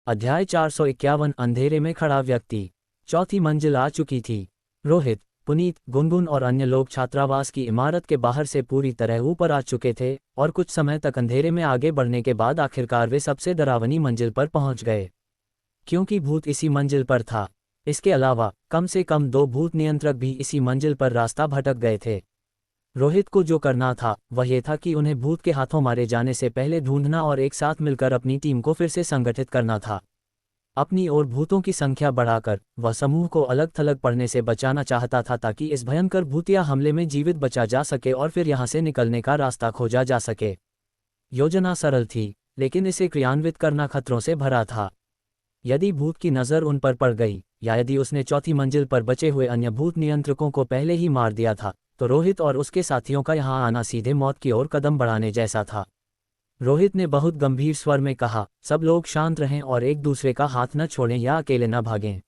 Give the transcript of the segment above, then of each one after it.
अध्याय 451 अंधेरे में खड़ा व्यक्ति। चौथी मंजिल आ चुकी थी। रोहित, पुनीत, गुनगुन और अन्य लोग छात्रावास की इमारत के बाहर से पूरी तरह ऊपर आ चुके थे और कुछ समय तक अंधेरे में आगे बढ़ने के बाद आखिरकार वे सबसे डरावनी मंजिल पर पहुंच गए। क्योंकि भूत इसी मंजिल पर था। इसके अलावा कम से कम 2 भूत नियंत्रक भी इसी मंजिल पर रास्ता भटक गए थे। रोहित को जो करना था वह यह था कि उन्हें भूत के हाथों मारे जाने से पहले ढूंढना और एक साथ मिलकर अपनी टीम को फिर से संगठित करना था। अपनी ओर भूतों की संख्या बढ़ाकर वह समूह को अलग थलग पड़ने से बचाना चाहता था ताकि इस भयंकर भूतिया हमले में जीवित बचा जा सके और फिर यहां से निकलने का रास्ता खोजा जा सके। योजना सरल थी, लेकिन इसे क्रियान्वित करना खतरों से भरा था। यदि भूत की नज़र उन पर पड़ गई या यदि उसने चौथी मंजिल पर बचे हुए अन्य भूत नियंत्रकों को पहले ही मार दिया था तो रोहित और उसके साथियों का यहां आना सीधे मौत की ओर कदम बढ़ाने जैसा था। रोहित ने बहुत गंभीर स्वर में कहा, सब लोग शांत रहें और एक दूसरे का हाथ न छोड़ें या अकेले न भागें।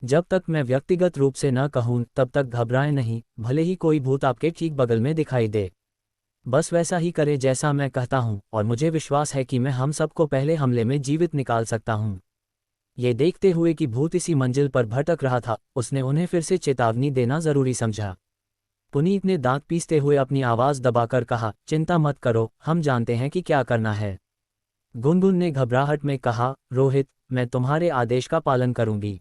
जब तक मैं व्यक्तिगत रूप से न कहूं तब तक घबराएं नहीं, भले ही कोई भूत आपके ठीक बगल में दिखाई दे। बस वैसा ही करें जैसा मैं कहता हूं और मुझे विश्वास है कि मैं हम सबको पहले हमले में जीवित निकाल सकता हूं। ये देखते हुए कि भूत इसी मंजिल पर भटक रहा था, उसने उन्हें फिर से चेतावनी देना जरूरी समझा। पुनीत ने दांत पीसते हुए अपनी आवाज दबाकर कहा, चिंता मत करो, हम जानते हैं कि क्या करना है। गुनगुन ने घबराहट में कहा, रोहित, मैं तुम्हारे आदेश का पालन करूंगी।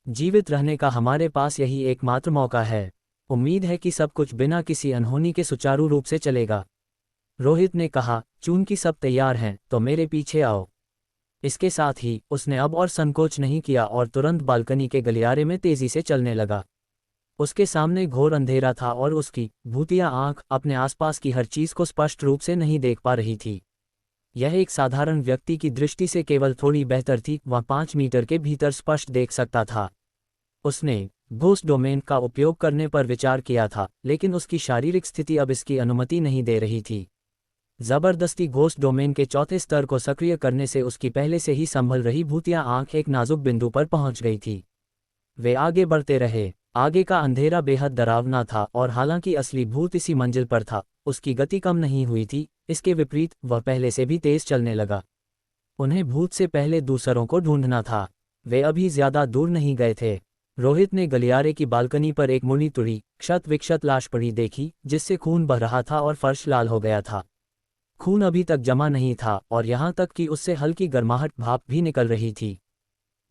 जीवित रहने का हमारे पास यही एकमात्र मौका है। उम्मीद है कि सब कुछ बिना किसी अनहोनी के सुचारू रूप से चलेगा। रोहित ने कहा, चूंकि सब तैयार हैं तो मेरे पीछे आओ। इसके साथ ही उसने अब और संकोच नहीं किया और तुरंत बालकनी के गलियारे में तेजी से चलने लगा। उसके सामने घोर अंधेरा था और उसकी भूतिया आंख अपने आसपास की हर चीज को स्पष्ट रूप से नहीं देख पा रही थी। यह एक साधारण व्यक्ति की दृष्टि से केवल थोड़ी बेहतर थी, वह 5 मीटर के भीतर स्पष्ट देख सकता था। उसने घोस्ट डोमेन का उपयोग करने पर विचार किया था, लेकिन उसकी शारीरिक स्थिति अब इसकी अनुमति नहीं दे रही थी। जबरदस्ती घोस्ट डोमेन के चौथे स्तर को सक्रिय करने से उसकी पहले से ही संभल रही भूतिया आंख एक नाजुक बिंदु पर पहुंच गई थी। वे आगे बढ़ते रहे। आगे का अंधेरा बेहद डरावना था और हालांकि असली भूत इसी मंजिल पर था, उसकी गति कम नहीं हुई थी। इसके विपरीत वह पहले से भी तेज चलने लगा। उन्हें भूत से पहले दूसरों को ढूंढना था। वे अभी ज्यादा दूर नहीं गए थे। रोहित ने गलियारे की बालकनी पर एक मुड़ी तुड़ी क्षत विक्षत लाश पड़ी देखी, जिससे खून बह रहा था और फर्श लाल हो गया था। खून अभी तक जमा नहीं था और यहाँ तक कि उससे हल्की गर्माहट भाप भी निकल रही थी।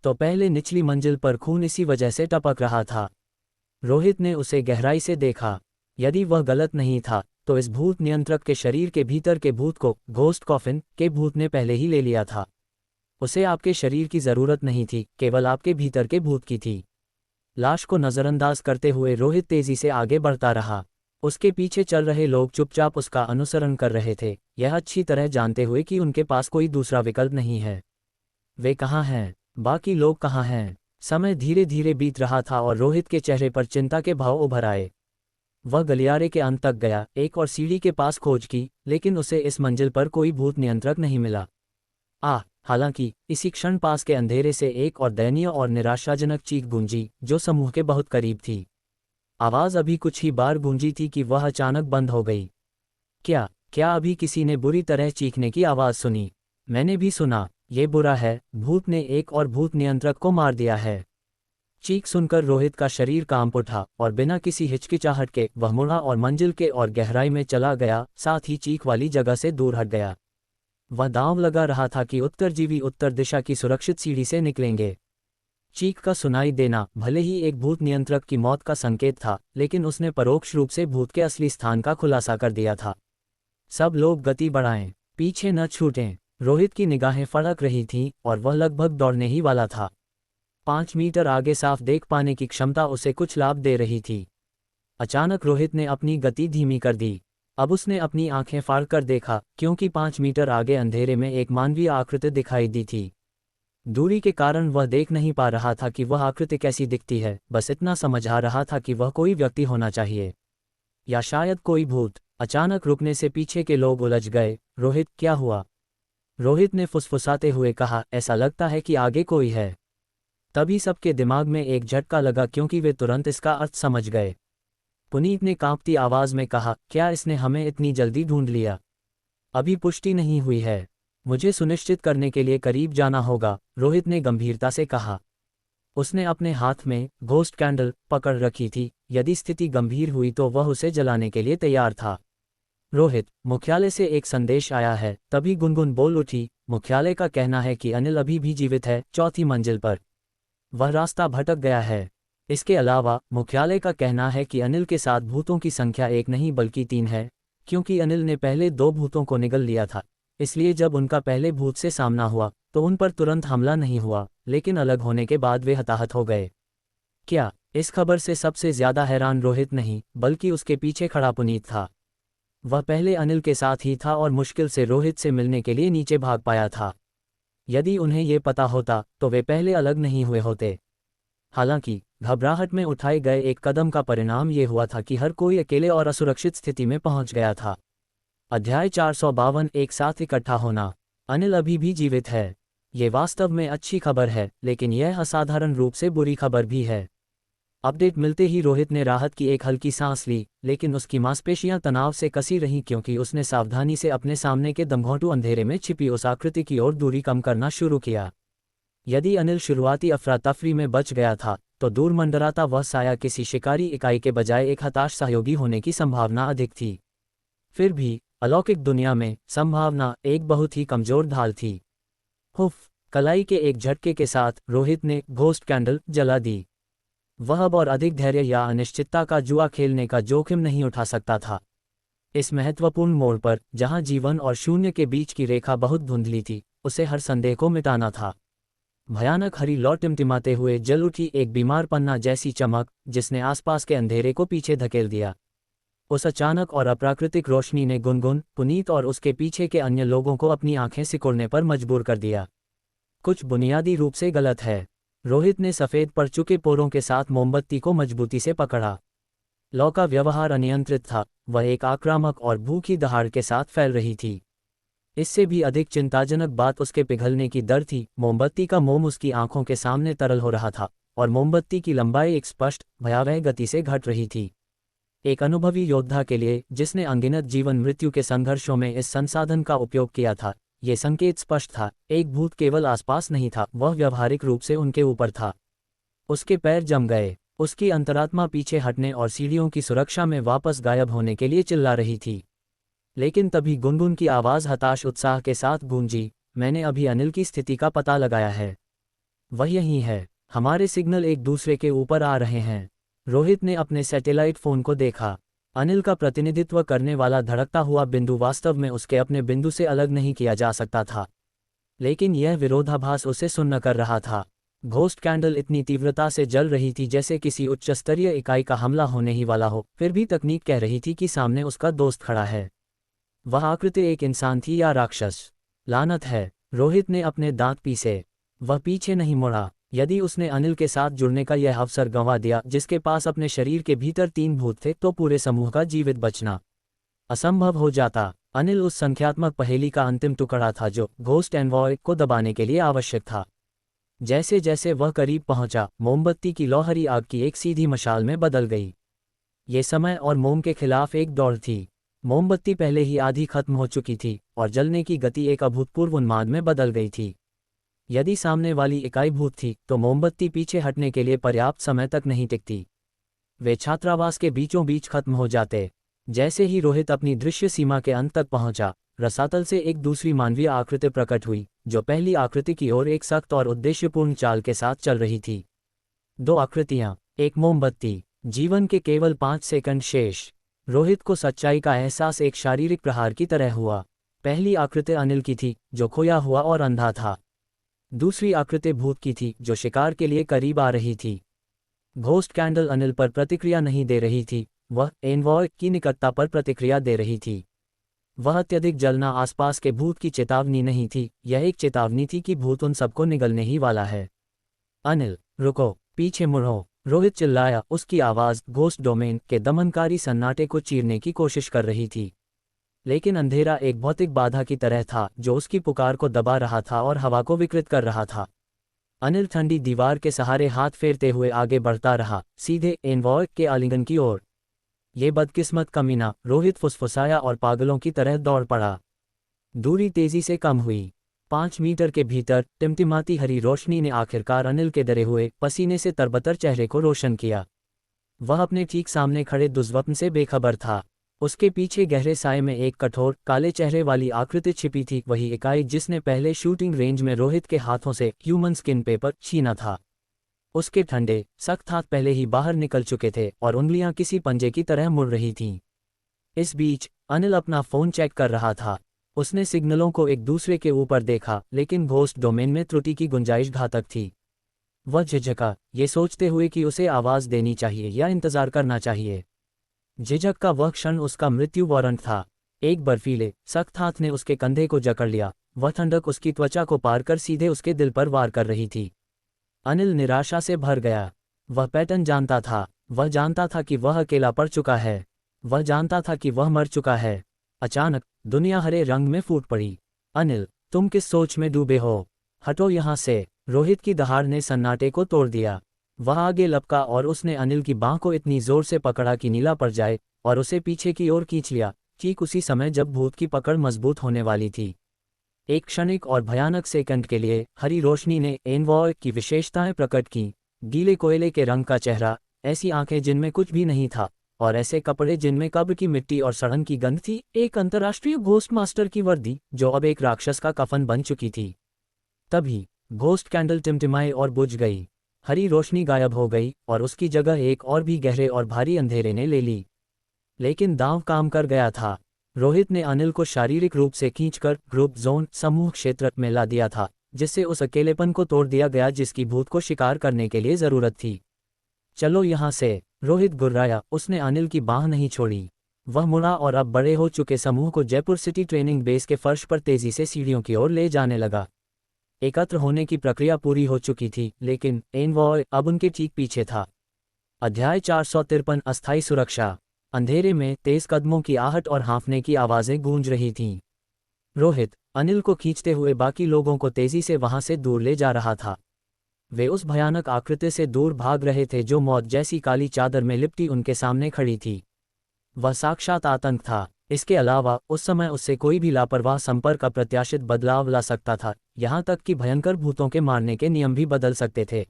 तो पहले निचली मंजिल पर खून इसी वजह से टपक रहा था। रोहित ने उसे गहराई से देखा। यदि वह गलत नहीं था तो इस भूत नियंत्रक के शरीर के भीतर के भूत को घोस्ट कॉफिन के भूत ने पहले ही ले लिया था। उसे आपके शरीर की जरूरत नहीं थी, केवल आपके भीतर के भूत की थी। लाश को नजरअंदाज करते हुए रोहित तेजी से आगे बढ़ता रहा। उसके पीछे चल रहे लोग चुपचाप उसका अनुसरण कर रहे थे, यह अच्छी तरह जानते हुए कि उनके पास कोई दूसरा विकल्प नहीं है। वे कहाँ हैं? बाकी लोग कहाँ हैं? समय धीरे धीरे बीत रहा था और रोहित के चेहरे पर चिंता के भाव उभर आए। वह गलियारे के अंत तक गया, एक और सीढ़ी के पास खोज की, लेकिन उसे इस मंजिल पर कोई भूत नियंत्रक नहीं मिला। हालांकि इसी क्षण पास के अंधेरे से एक और दयनीय और निराशाजनक चीख गूंजी, जो समूह के बहुत करीब थी। आवाज अभी कुछ ही बार गूंजी थी कि वह अचानक बंद हो गई। क्या अभी किसी ने बुरी तरह चीखने की आवाज सुनी? मैंने भी सुना। ये बुरा है, भूत ने एक और भूत नियंत्रक को मार दिया है। चीख सुनकर रोहित का शरीर कांप उठा और बिना किसी हिचकिचाहट के वह मुड़ा और मंजिल के और गहराई में चला गया, साथ ही चीख वाली जगह से दूर हट गया। वह दांव लगा रहा था कि उत्तरजीवी उत्तर दिशा की सुरक्षित सीढ़ी से निकलेंगे। चीख का सुनाई देना भले ही एक भूत नियंत्रक की मौत का संकेत था, लेकिन उसने परोक्ष रूप से भूत के असली स्थान का खुलासा कर दिया था। सब लोग गति बढ़ाएं, पीछे न छूटें। रोहित की निगाहें फड़क रही थीं और वह लगभग दौड़ने ही वाला था। 5 मीटर आगे साफ देख पाने की क्षमता उसे कुछ लाभ दे रही थी। अचानक रोहित ने अपनी गति धीमी कर दी। अब उसने अपनी आंखें फाड़कर देखा, क्योंकि 5 मीटर आगे अंधेरे में एक मानवीय आकृति दिखाई दी थी। दूरी के कारण वह देख नहीं पा रहा था कि वह आकृति कैसी दिखती है, बस इतना समझ आ रहा था कि वह कोई व्यक्ति होना चाहिए, या शायद कोई भूत। अचानक रुकने से पीछे के लोग उलझ गए। रोहित, क्या हुआ? रोहित ने फुसफुसाते हुए कहा, ऐसा लगता है कि आगे कोई है। तभी सबके दिमाग में एक झटका लगा, क्योंकि वे तुरंत इसका अर्थ समझ गए। पुनीत ने कांपती आवाज में कहा, क्या इसने हमें इतनी जल्दी ढूंढ लिया? अभी पुष्टि नहीं हुई है। मुझे सुनिश्चित करने के लिए करीब जाना होगा, रोहित ने गंभीरता से कहा। उसने अपने हाथ में घोस्ट कैंडल पकड़ रखी थी, यदि स्थिति गंभीर हुई तो वह उसे जलाने के लिए तैयार था। रोहित, मुख्यालय से एक संदेश आया है। तभी गुनगुन बोल उठी, मुख्यालय का कहना है कि अनिल अभी भी जीवित है, चौथी मंजिल पर। वह रास्ता भटक गया है। इसके अलावा मुख्यालय का कहना है कि अनिल के साथ भूतों की संख्या 1 नहीं बल्कि 3 है, क्योंकि अनिल ने पहले 2 भूतों को निगल लिया था। इसलिए जब उनका पहले भूत से सामना हुआ तो उन पर तुरंत हमला नहीं हुआ, लेकिन अलग होने के बाद वे हताहत हो गए। क्या? इस खबर से सबसे ज्यादा हैरान रोहित नहीं बल्कि उसके पीछे खड़ा पुनीत था। वह पहले अनिल के साथ ही था और मुश्किल से रोहित से मिलने के लिए नीचे भाग पाया था। यदि उन्हें ये पता होता तो वे पहले अलग नहीं हुए होते। हालांकि घबराहट में उठाए गए एक कदम का परिणाम ये हुआ था कि हर कोई अकेले और असुरक्षित स्थिति में पहुंच गया था। अध्याय 452 एक साथ इकट्ठा होना। अनिल अभी भी जीवित है। ये वास्तव में अच्छी खबर है, लेकिन यह असाधारण रूप से बुरी खबर भी है। अपडेट मिलते ही रोहित ने राहत की एक हल्की सांस ली, लेकिन उसकी मांसपेशियां तनाव से कसी रहीं क्योंकि उसने सावधानी से अपने सामने के दमघोंटू अंधेरे में छिपी उस आकृति की ओर दूरी कम करना शुरू किया। यदि अनिल शुरुआती अफरा तफरी में बच गया था तो दूर मंडराता वह साया किसी शिकारी इकाई के बजाय एक हताश सहयोगी होने की संभावना अधिक थी। फिर भी अलौकिक दुनिया में संभावना एक बहुत ही कमजोर ढाल थी। हुफ! कलाई के एक झटके के साथ रोहित ने घोस्ट कैंडल जला दी। वह अब और अधिक धैर्य या अनिश्चितता का जुआ खेलने का जोखिम नहीं उठा सकता था। इस महत्वपूर्ण मोड़ पर, जहां जीवन और शून्य के बीच की रेखा बहुत धुंधली थी, उसे हर संदेह को मिटाना था। भयानक हरी लौ टिमटिमाते हुए जल उठी एक बीमार पन्ना जैसी चमक, जिसने आसपास के अंधेरे को पीछे धकेल दिया। उस अचानक और अप्राकृतिक रोशनी ने गुनगुन, पुनीत और उसके पीछे के अन्य लोगों को अपनी आंखें सिकुड़ने पर मजबूर कर दिया। कुछ बुनियादी रूप से गलत है। रोहित ने सफ़ेद पड़ चुके पोरों के साथ मोमबत्ती को मजबूती से पकड़ा। लौ का व्यवहार अनियंत्रित था, वह एक आक्रामक और भूखी दहाड़ के साथ फैल रही थी। इससे भी अधिक चिंताजनक बात उसके पिघलने की दर थी। मोमबत्ती का मोम उसकी आंखों के सामने तरल हो रहा था, और मोमबत्ती की लंबाई एक स्पष्ट, भयावह गति से घट रही थी। एक अनुभवी योद्धा के लिए, जिसने अनगिनत जीवन मृत्यु के संघर्षों में इस संसाधन का उपयोग किया था, ये संकेत स्पष्ट था। एक भूत केवल आसपास नहीं था, वह व्यावहारिक रूप से उनके ऊपर था। उसके पैर जम गए। उसकी अंतरात्मा पीछे हटने और सीढ़ियों की सुरक्षा में वापस गायब होने के लिए चिल्ला रही थी। लेकिन तभी गुनगुन की आवाज़ हताश उत्साह के साथ गूंजी, मैंने अभी अनिल की स्थिति का पता लगाया है। वह यहीं है। हमारे सिग्नल एक दूसरे के ऊपर आ रहे हैं। रोहित ने अपने सैटेलाइट फ़ोन को देखा। अनिल का प्रतिनिधित्व करने वाला धड़कता हुआ बिंदु वास्तव में उसके अपने बिंदु से अलग नहीं किया जा सकता था, लेकिन यह विरोधाभास उसे सुन्न कर रहा था। घोस्ट कैंडल इतनी तीव्रता से जल रही थी जैसे किसी उच्च स्तरीय इकाई का हमला होने ही वाला हो, फिर भी तकनीक कह रही थी कि सामने उसका दोस्त खड़ा है। वह आकृति एक इंसान थी या राक्षस? लानत है! रोहित ने अपने दांत पीसे। वह पीछे नहीं मुड़ा। यदि उसने अनिल के साथ जुड़ने का यह अवसर गंवा दिया, जिसके पास अपने शरीर के भीतर 3 भूत थे, तो पूरे समूह का जीवित बचना असंभव हो जाता। अनिल उस संख्यात्मक पहेली का अंतिम टुकड़ा था जो घोस्ट एनवॉय को दबाने के लिए आवश्यक था। जैसे जैसे वह करीब पहुंचा, मोमबत्ती की लौहरी आग की एक सीधी मशाल में बदल गई। ये समय और मोम के खिलाफ एक दौड़ थी। मोमबत्ती पहले ही आधी खत्म हो चुकी थी और जलने की गति एक अभूतपूर्व उन्माद में बदल गई थी। यदि सामने वाली इकाई भूत थी तो मोमबत्ती पीछे हटने के लिए पर्याप्त समय तक नहीं टिकती। वे छात्रावास के बीचों बीच खत्म हो जाते। जैसे ही रोहित अपनी दृश्य सीमा के अंत तक पहुंचा, रसातल से एक दूसरी मानवीय आकृति प्रकट हुई, जो पहली आकृति की ओर एक सख्त और उद्देश्यपूर्ण चाल के साथ चल रही थी। 2 आकृतियां, एक मोमबत्ती। जीवन के केवल 5 सेकंड शेष। रोहित को सच्चाई का एहसास एक शारीरिक प्रहार की तरह हुआ। पहली आकृति अनिल की थी, जो खोया हुआ और अंधा था। दूसरी आकृति भूत की थी, जो शिकार के लिए करीब आ रही थी। घोस्ट कैंडल अनिल पर प्रतिक्रिया नहीं दे रही थी, वह एनवॉय की निकटता पर प्रतिक्रिया दे रही थी। वह अत्यधिक जलना आसपास के भूत की चेतावनी नहीं थी, यह एक चेतावनी थी कि भूत उन सबको निगलने ही वाला है। अनिल, रुको, पीछे मुड़ो! रोहित चिल्लाया। उसकी आवाज़ घोस्ट डोमेन के दमनकारी सन्नाटे को चीरने की कोशिश कर रही थी। लेकिन अंधेरा एक भौतिक बाधा की तरह था जो उसकी पुकार को दबा रहा था और हवा को विकृत कर रहा था। अनिल ठंडी दीवार के सहारे हाथ फेरते हुए आगे बढ़ता रहा, सीधे एनवॉय के आलिंगन की ओर। ये बदकिस्मत कमीना! रोहित फुसफुसाया और पागलों की तरह दौड़ पड़ा। दूरी तेजी से कम हुई। 5 मीटर के भीतर टिमटिमाती हरी रोशनी ने आखिरकार अनिल के डरे हुए, पसीने से तरबतर चेहरे को रोशन किया। वह अपने ठीक सामने खड़े दुष्स्वप्न से बेखबर था। उसके पीछे गहरे साए में एक कठोर, काले चेहरे वाली आकृति छिपी थी, वही इकाई जिसने पहले शूटिंग रेंज में रोहित के हाथों से ह्यूमन स्किन पेपर छीना था। उसके ठंडे, सख्त हाथ पहले ही बाहर निकल चुके थे और उंगलियां किसी पंजे की तरह मुड़ रही थीं। इस बीच अनिल अपना फोन चेक कर रहा था। उसने सिग्नलों को एक दूसरे के ऊपर देखा, लेकिन घोस्ट डोमेन में त्रुटि की गुंजाइश घातक थी। वह झिझका, ये सोचते हुए कि उसे आवाज़ देनी चाहिए या इंतज़ार करना चाहिए। झिझक का वह क्षण उसका मृत्यु वारंट था। एक बर्फीले, सख्त हाथ ने उसके कंधे को जकड़ लिया। वह ठंडक उसकी त्वचा को पार कर सीधे उसके दिल पर वार कर रही थी। अनिल निराशा से भर गया। वह पैटर्न जानता था। वह जानता था कि वह अकेला पड़ चुका है। वह जानता था कि वह मर चुका है। अचानक दुनिया हरे रंग में फूट पड़ी। अनिल, तुम किस सोच में डूबे हो? हटो यहाँ से! रोहित की दहाड़ ने सन्नाटे को तोड़ दिया। वह आगे लपका और उसने अनिल की बांह को इतनी जोर से पकड़ा कि नीला पड़ जाए और उसे पीछे की ओर खींच लिया, ठीक उसी समय जब भूत की पकड़ मजबूत होने वाली थी। एक क्षणिक और भयानक सेकंड के लिए हरी रोशनी ने एनवॉय की विशेषताएं प्रकट की। गीले कोयले के रंग का चेहरा, ऐसी आंखें जिनमें कुछ भी नहीं था, और ऐसे कपड़े जिनमें कब्र की मिट्टी और सड़न की गंध थी। एक अंतर्राष्ट्रीय घोस्ट मास्टर की वर्दी जो अब एक राक्षस का कफन बन चुकी थी। तभी घोस्ट कैंडल टिमटिमाई और बुझ गई। हरी रोशनी गायब हो गई और उसकी जगह एक और भी गहरे और भारी अंधेरे ने ले ली। लेकिन दांव काम कर गया था। रोहित ने अनिल को शारीरिक रूप से खींचकर ग्रुप जोन समूह क्षेत्र में ला दिया था, जिससे उस अकेलेपन को तोड़ दिया गया जिसकी भूत को शिकार करने के लिए जरूरत थी। चलो यहाँ से! रोहित गुर्राया। उसने अनिल की बांह नहीं छोड़ी। वह मुड़ा और अब बड़े हो चुके समूह को जयपुर सिटी ट्रेनिंग बेस के फर्श पर तेजी से सीढ़ियों की ओर ले जाने लगा। एकत्र होने की प्रक्रिया पूरी हो चुकी थी, लेकिन एनवॉय अब उनके ठीक पीछे था। अध्याय 453 अस्थायी सुरक्षा। अंधेरे में तेज कदमों की आहट और हाँफने की आवाज़ें गूंज रही थीं। रोहित अनिल को खींचते हुए बाकी लोगों को तेजी से वहां से दूर ले जा रहा था। वे उस भयानक आकृति से दूर भाग रहे थे जो मौत जैसी काली चादर में लिपटी उनके सामने खड़ी थी। वह साक्षात आतंक था। इसके अलावा उस समय उससे कोई भी लापरवाह संपर्क अप्रत्याशित बदलाव ला सकता था, यहाँ तक कि भयंकर भूतों के मारने के नियम भी बदल सकते थे।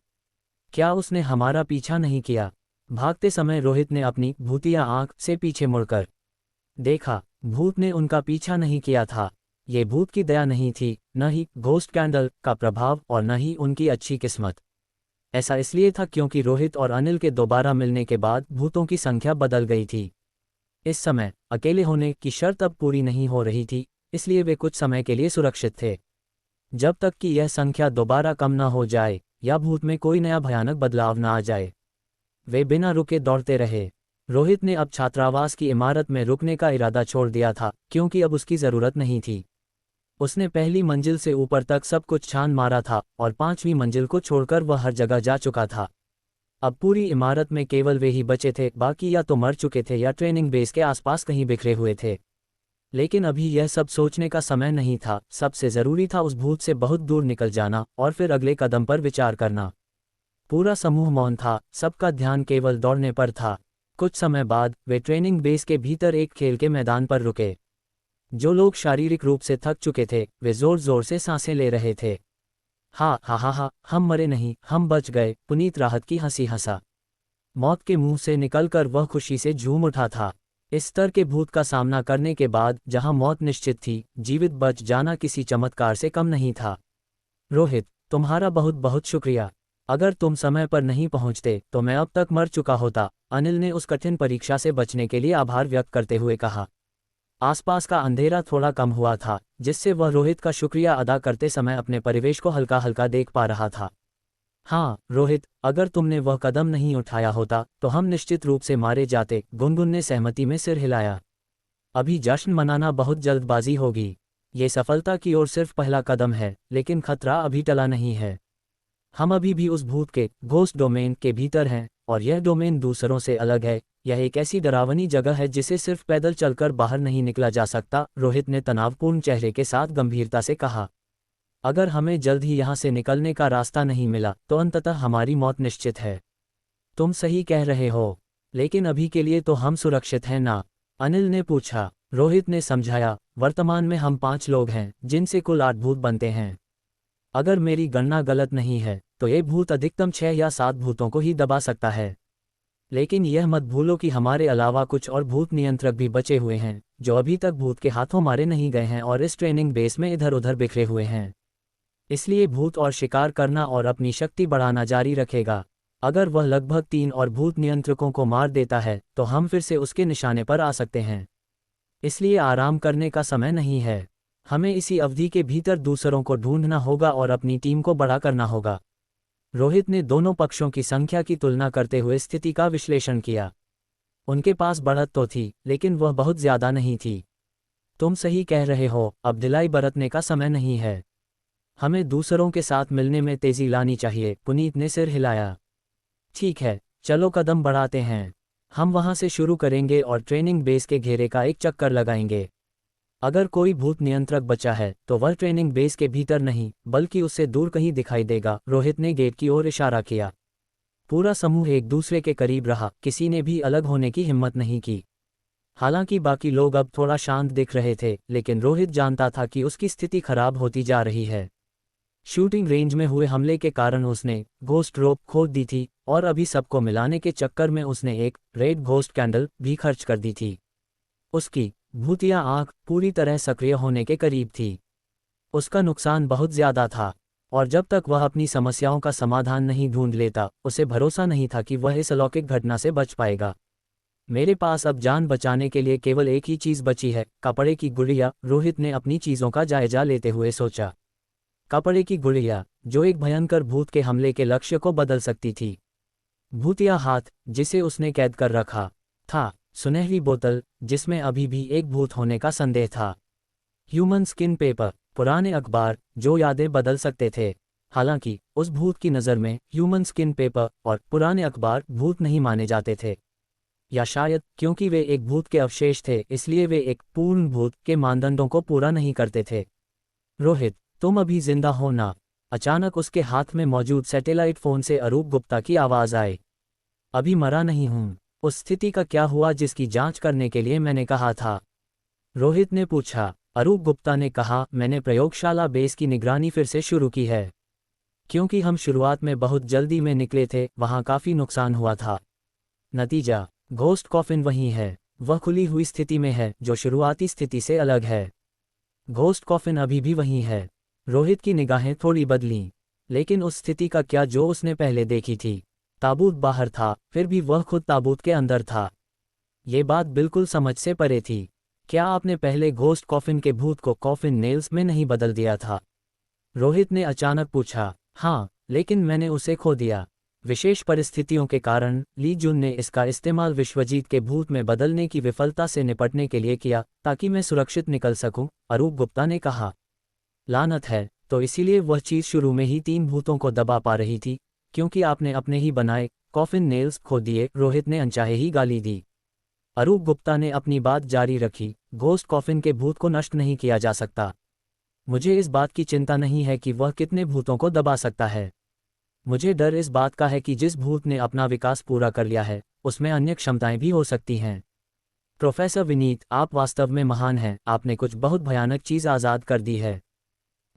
क्या उसने हमारा पीछा नहीं किया? भागते समय रोहित ने अपनी भूतिया आंख से पीछे मुड़कर देखा। भूत ने उनका पीछा नहीं किया था। ये भूत की दया नहीं थी, न ही घोस्ट कैंडल का प्रभाव और न ही उनकी अच्छी किस्मत। ऐसा इसलिए था क्योंकि रोहित और अनिल के दोबारा मिलने के बाद भूतों की संख्या बदल गई थी। इस समय अकेले होने की शर्त अब पूरी नहीं हो रही थी, इसलिए वे कुछ समय के लिए सुरक्षित थे, जब तक कि यह संख्या दोबारा कम न हो जाए या भूत में कोई नया भयानक बदलाव न आ जाए। वे बिना रुके दौड़ते रहे। रोहित ने अब छात्रावास की इमारत में रुकने का इरादा छोड़ दिया था, क्योंकि अब उसकी ज़रूरत नहीं थी। उसने पहली मंजिल से ऊपर तक सब कुछ छान मारा था और 5वीं मंजिल को छोड़कर वह हर जगह जा चुका था। अब पूरी इमारत में केवल वे ही बचे थे, बाकी या तो मर चुके थे या ट्रेनिंग बेस के आसपास कहीं बिखरे हुए थे। लेकिन अभी यह सब सोचने का समय नहीं था। सबसे ज़रूरी था उस भूत से बहुत दूर निकल जाना और फिर अगले कदम पर विचार करना। पूरा समूह मौन था, सबका ध्यान केवल दौड़ने पर था। कुछ समय बाद वे ट्रेनिंग बेस के भीतर एक खेल के मैदान पर रुके। जो लोग शारीरिक रूप से थक चुके थे वे जोर जोर से सांसें ले रहे थे। हा हा हा हा, हम मरे नहीं, हम बच गए! पुनीत राहत की हंसी हंसा। मौत के मुंह से निकलकर वह खुशी से झूम उठा था। इस स्तर के भूत का सामना करने के बाद जहां मौत निश्चित थी, जीवित बच जाना किसी चमत्कार से कम नहीं था। रोहित, तुम्हारा बहुत बहुत शुक्रिया। अगर तुम समय पर नहीं पहुंचते तो मैं अब तक मर चुका होता, अनिल ने उस कठिन परीक्षा से बचने के लिए आभार व्यक्त करते हुए कहा। आसपास का अंधेरा थोड़ा कम हुआ था, जिससे वह रोहित का शुक्रिया अदा करते समय अपने परिवेश को हल्का हल्का देख पा रहा था। हाँ रोहित, अगर तुमने वह कदम नहीं उठाया होता तो हम निश्चित रूप से मारे जाते, गुनगुन ने सहमति में सिर हिलाया। अभी जश्न मनाना बहुत जल्दबाजी होगी। ये सफलता की ओर सिर्फ पहला कदम है, लेकिन खतरा अभी टला नहीं है। हम अभी भी उस भूत के घोस्ट डोमेन के भीतर हैं, और यह डोमेन दूसरों से अलग है। यह एक ऐसी डरावनी जगह है जिसे सिर्फ पैदल चलकर बाहर नहीं निकला जा सकता, रोहित ने तनावपूर्ण चेहरे के साथ गंभीरता से कहा। अगर हमें जल्द ही यहाँ से निकलने का रास्ता नहीं मिला तो अंततः हमारी मौत निश्चित है। तुम सही कह रहे हो, लेकिन अभी के लिए तो हम सुरक्षित हैं ना? अनिल ने पूछा। रोहित ने समझाया, वर्तमान में हम 5 लोग हैं जिनसे कुल 8 भूत बनते हैं। अगर मेरी गणना गलत नहीं है तो ये भूत अधिकतम 6 या 7 भूतों को ही दबा सकता है। लेकिन यह मत भूलो कि हमारे अलावा कुछ और भूत नियंत्रक भी बचे हुए हैं जो अभी तक भूत के हाथों मारे नहीं गए हैं और इस ट्रेनिंग बेस में इधर उधर बिखरे हुए हैं। इसलिए भूत और शिकार करना और अपनी शक्ति बढ़ाना जारी रखेगा। अगर वह लगभग 3 और भूत नियंत्रकों को मार देता है तो हम फिर से उसके निशाने पर आ सकते हैं। इसलिए आराम करने का समय नहीं है। हमें इसी अवधि के भीतर दूसरों को ढूंढना होगा और अपनी टीम को बड़ा करना होगा। रोहित ने दोनों पक्षों की संख्या की तुलना करते हुए स्थिति का विश्लेषण किया। उनके पास बढ़त तो थी लेकिन वह बहुत ज्यादा नहीं थी। तुम सही कह रहे हो, अब ढिलाई बरतने का समय नहीं है। हमें दूसरों के साथ मिलने में तेजी लानी चाहिए। पुनीत ने सिर हिलाया। ठीक है, चलो कदम बढ़ाते हैं। हम वहां से शुरू करेंगे और ट्रेनिंग बेस के घेरे का एक चक्कर लगाएंगे। अगर कोई भूत नियंत्रक बचा है तो वह ट्रेनिंग बेस के भीतर नहीं बल्कि उससे दूर कहीं दिखाई देगा। रोहित ने गेट की ओर इशारा किया। पूरा समूह एक दूसरे के करीब रहा, किसी ने भी अलग होने की हिम्मत नहीं की। हालांकि बाकी लोग अब थोड़ा शांत दिख रहे थे, लेकिन रोहित जानता था कि उसकी स्थिति खराब होती जा रही है। शूटिंग रेंज में हुए हमले के कारण उसने घोस्ट रोप खोद दी थी और अभी सबको मिलाने के चक्कर में उसने एक रेड घोस्ट कैंडल भी खर्च कर दी थी। उसकी भूतिया आंख पूरी तरह सक्रिय होने के करीब थी। उसका नुकसान बहुत ज्यादा था और जब तक वह अपनी समस्याओं का समाधान नहीं ढूंढ लेता उसे भरोसा नहीं था कि वह इस अलौकिक घटना से बच पाएगा। मेरे पास अब जान बचाने के लिए केवल एक ही चीज बची है, कपड़े की गुड़िया। रोहित ने अपनी चीजों का जायजा लेते हुए सोचा। कपड़े की गुड़िया, जो एक भयंकर भूत के हमले के लक्ष्य को बदल सकती थी। भूतिया हाथ, जिसे उसने कैद कर रखा था। सुनहरी बोतल, जिसमें अभी भी एक भूत होने का संदेह था। ह्यूमन स्किन पेपर, पुराने अखबार जो यादें बदल सकते थे। हालांकि उस भूत की नज़र में ह्यूमन स्किन पेपर और पुराने अखबार भूत नहीं माने जाते थे। या शायद क्योंकि वे एक भूत के अवशेष थे इसलिए वे एक पूर्ण भूत के मानदंडों को पूरा नहीं करते थे। रोहित, तुम अभी जिंदा हो ना? अचानक उसके हाथ में मौजूद सैटेलाइट फोन से अरूप गुप्ता की आवाज़ आई। अभी मरा नहीं हूं। उस स्थिति का क्या हुआ जिसकी जांच करने के लिए मैंने कहा था? रोहित ने पूछा। अरूप गुप्ता ने कहा, मैंने प्रयोगशाला बेस की निगरानी फिर से शुरू की है। क्योंकि हम शुरुआत में बहुत जल्दी में निकले थे, वहां काफी नुकसान हुआ था। नतीजा, घोस्ट कॉफिन वही है। वह खुली हुई स्थिति में है जो शुरुआती स्थिति से अलग है। घोस्ट कॉफिन अभी भी वही है। रोहित की निगाहें थोड़ी बदलीं। लेकिन उस स्थिति का क्या जो उसने पहले देखी थी? ताबूत बाहर था, फिर भी वह खुद ताबूत के अंदर था। ये बात बिल्कुल समझ से परे थी। क्या आपने पहले घोस्ट कॉफिन के भूत को कॉफिन नेल्स में नहीं बदल दिया था? रोहित ने अचानक पूछा। हाँ, लेकिन मैंने उसे खो दिया। विशेष परिस्थितियों के कारण ली जुन ने इसका इस्तेमाल विश्वजीत के भूत में बदलने की विफलता से निपटने के लिए किया ताकि मैं सुरक्षित निकल सकूं, अरूप गुप्ता ने कहा। लानत है, तो इसीलिए वह चीज शुरू में ही 3 भूतों को दबा पा रही थी, क्योंकि आपने अपने ही बनाए कॉफिन नेल्स खो दिए। रोहित ने अनचाहे ही गाली दी। अरूप गुप्ता ने अपनी बात जारी रखी। घोस्ट कॉफिन के भूत को नष्ट नहीं किया जा सकता। मुझे इस बात की चिंता नहीं है कि वह कितने भूतों को दबा सकता है। मुझे डर इस बात का है कि जिस भूत ने अपना विकास पूरा कर लिया है उसमें अन्य क्षमताएं भी हो सकती हैं। प्रोफेसर विनीत, आप वास्तव में महान हैं। आपने कुछ बहुत भयानक चीज आज़ाद कर दी है।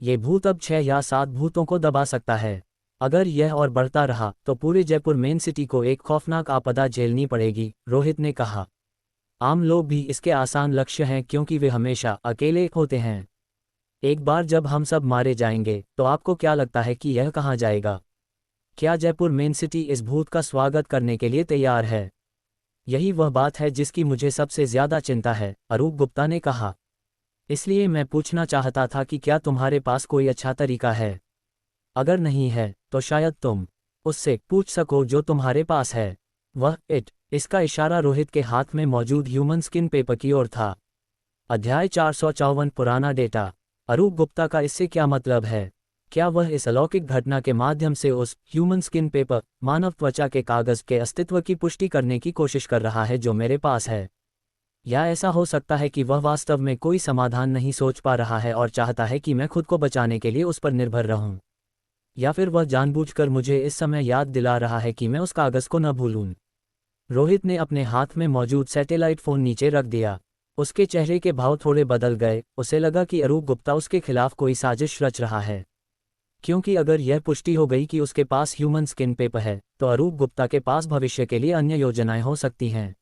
ये भूत अब 6 या 7 भूतों को दबा सकता है। अगर यह और बढ़ता रहा तो पूरे जयपुर मेन सिटी को एक खौफनाक आपदा झेलनी पड़ेगी, रोहित ने कहा। आम लोग भी इसके आसान लक्ष्य हैं क्योंकि वे हमेशा अकेले होते हैं। एक बार जब हम सब मारे जाएंगे तो आपको क्या लगता है कि यह कहाँ जाएगा? क्या जयपुर मेन सिटी इस भूत का स्वागत करने के लिए तैयार है? यही वह बात है जिसकी मुझे सबसे ज्यादा चिंता है, अरूप गुप्ता ने कहा। इसलिए मैं पूछना चाहता था कि क्या तुम्हारे पास कोई अच्छा तरीका है? अगर नहीं है तो शायद तुम उससे पूछ सको जो तुम्हारे पास है। वह इसका इशारा रोहित के हाथ में मौजूद ह्यूमन स्किन पेपर की ओर था। अध्याय 454, पुराना डेटा। अरूप गुप्ता का इससे क्या मतलब है? क्या वह इस अलौकिक घटना के माध्यम से उस ह्यूमन स्किन पेपर, मानव त्वचा के कागज के अस्तित्व की पुष्टि करने की कोशिश कर रहा है जो मेरे पास है? या ऐसा हो सकता है कि वह वास्तव में कोई समाधान नहीं सोच पा रहा है और चाहता है कि मैं खुद को बचाने के लिए उस पर निर्भर रहूं? या फिर वह जानबूझकर मुझे इस समय याद दिला रहा है कि मैं उस कागज को न भूलूं? रोहित ने अपने हाथ में मौजूद सैटेलाइट फोन नीचे रख दिया। उसके चेहरे के भाव थोड़े बदल गए, उसे लगा कि अरूप गुप्ता उसके खिलाफ कोई साजिश रच रहा है। क्योंकि अगर यह पुष्टि हो गई कि उसके पास ह्यूमन स्किन पेपर है, तो अरूप गुप्ता के पास भविष्य के लिए अन्य योजनाएं हो सकती हैं।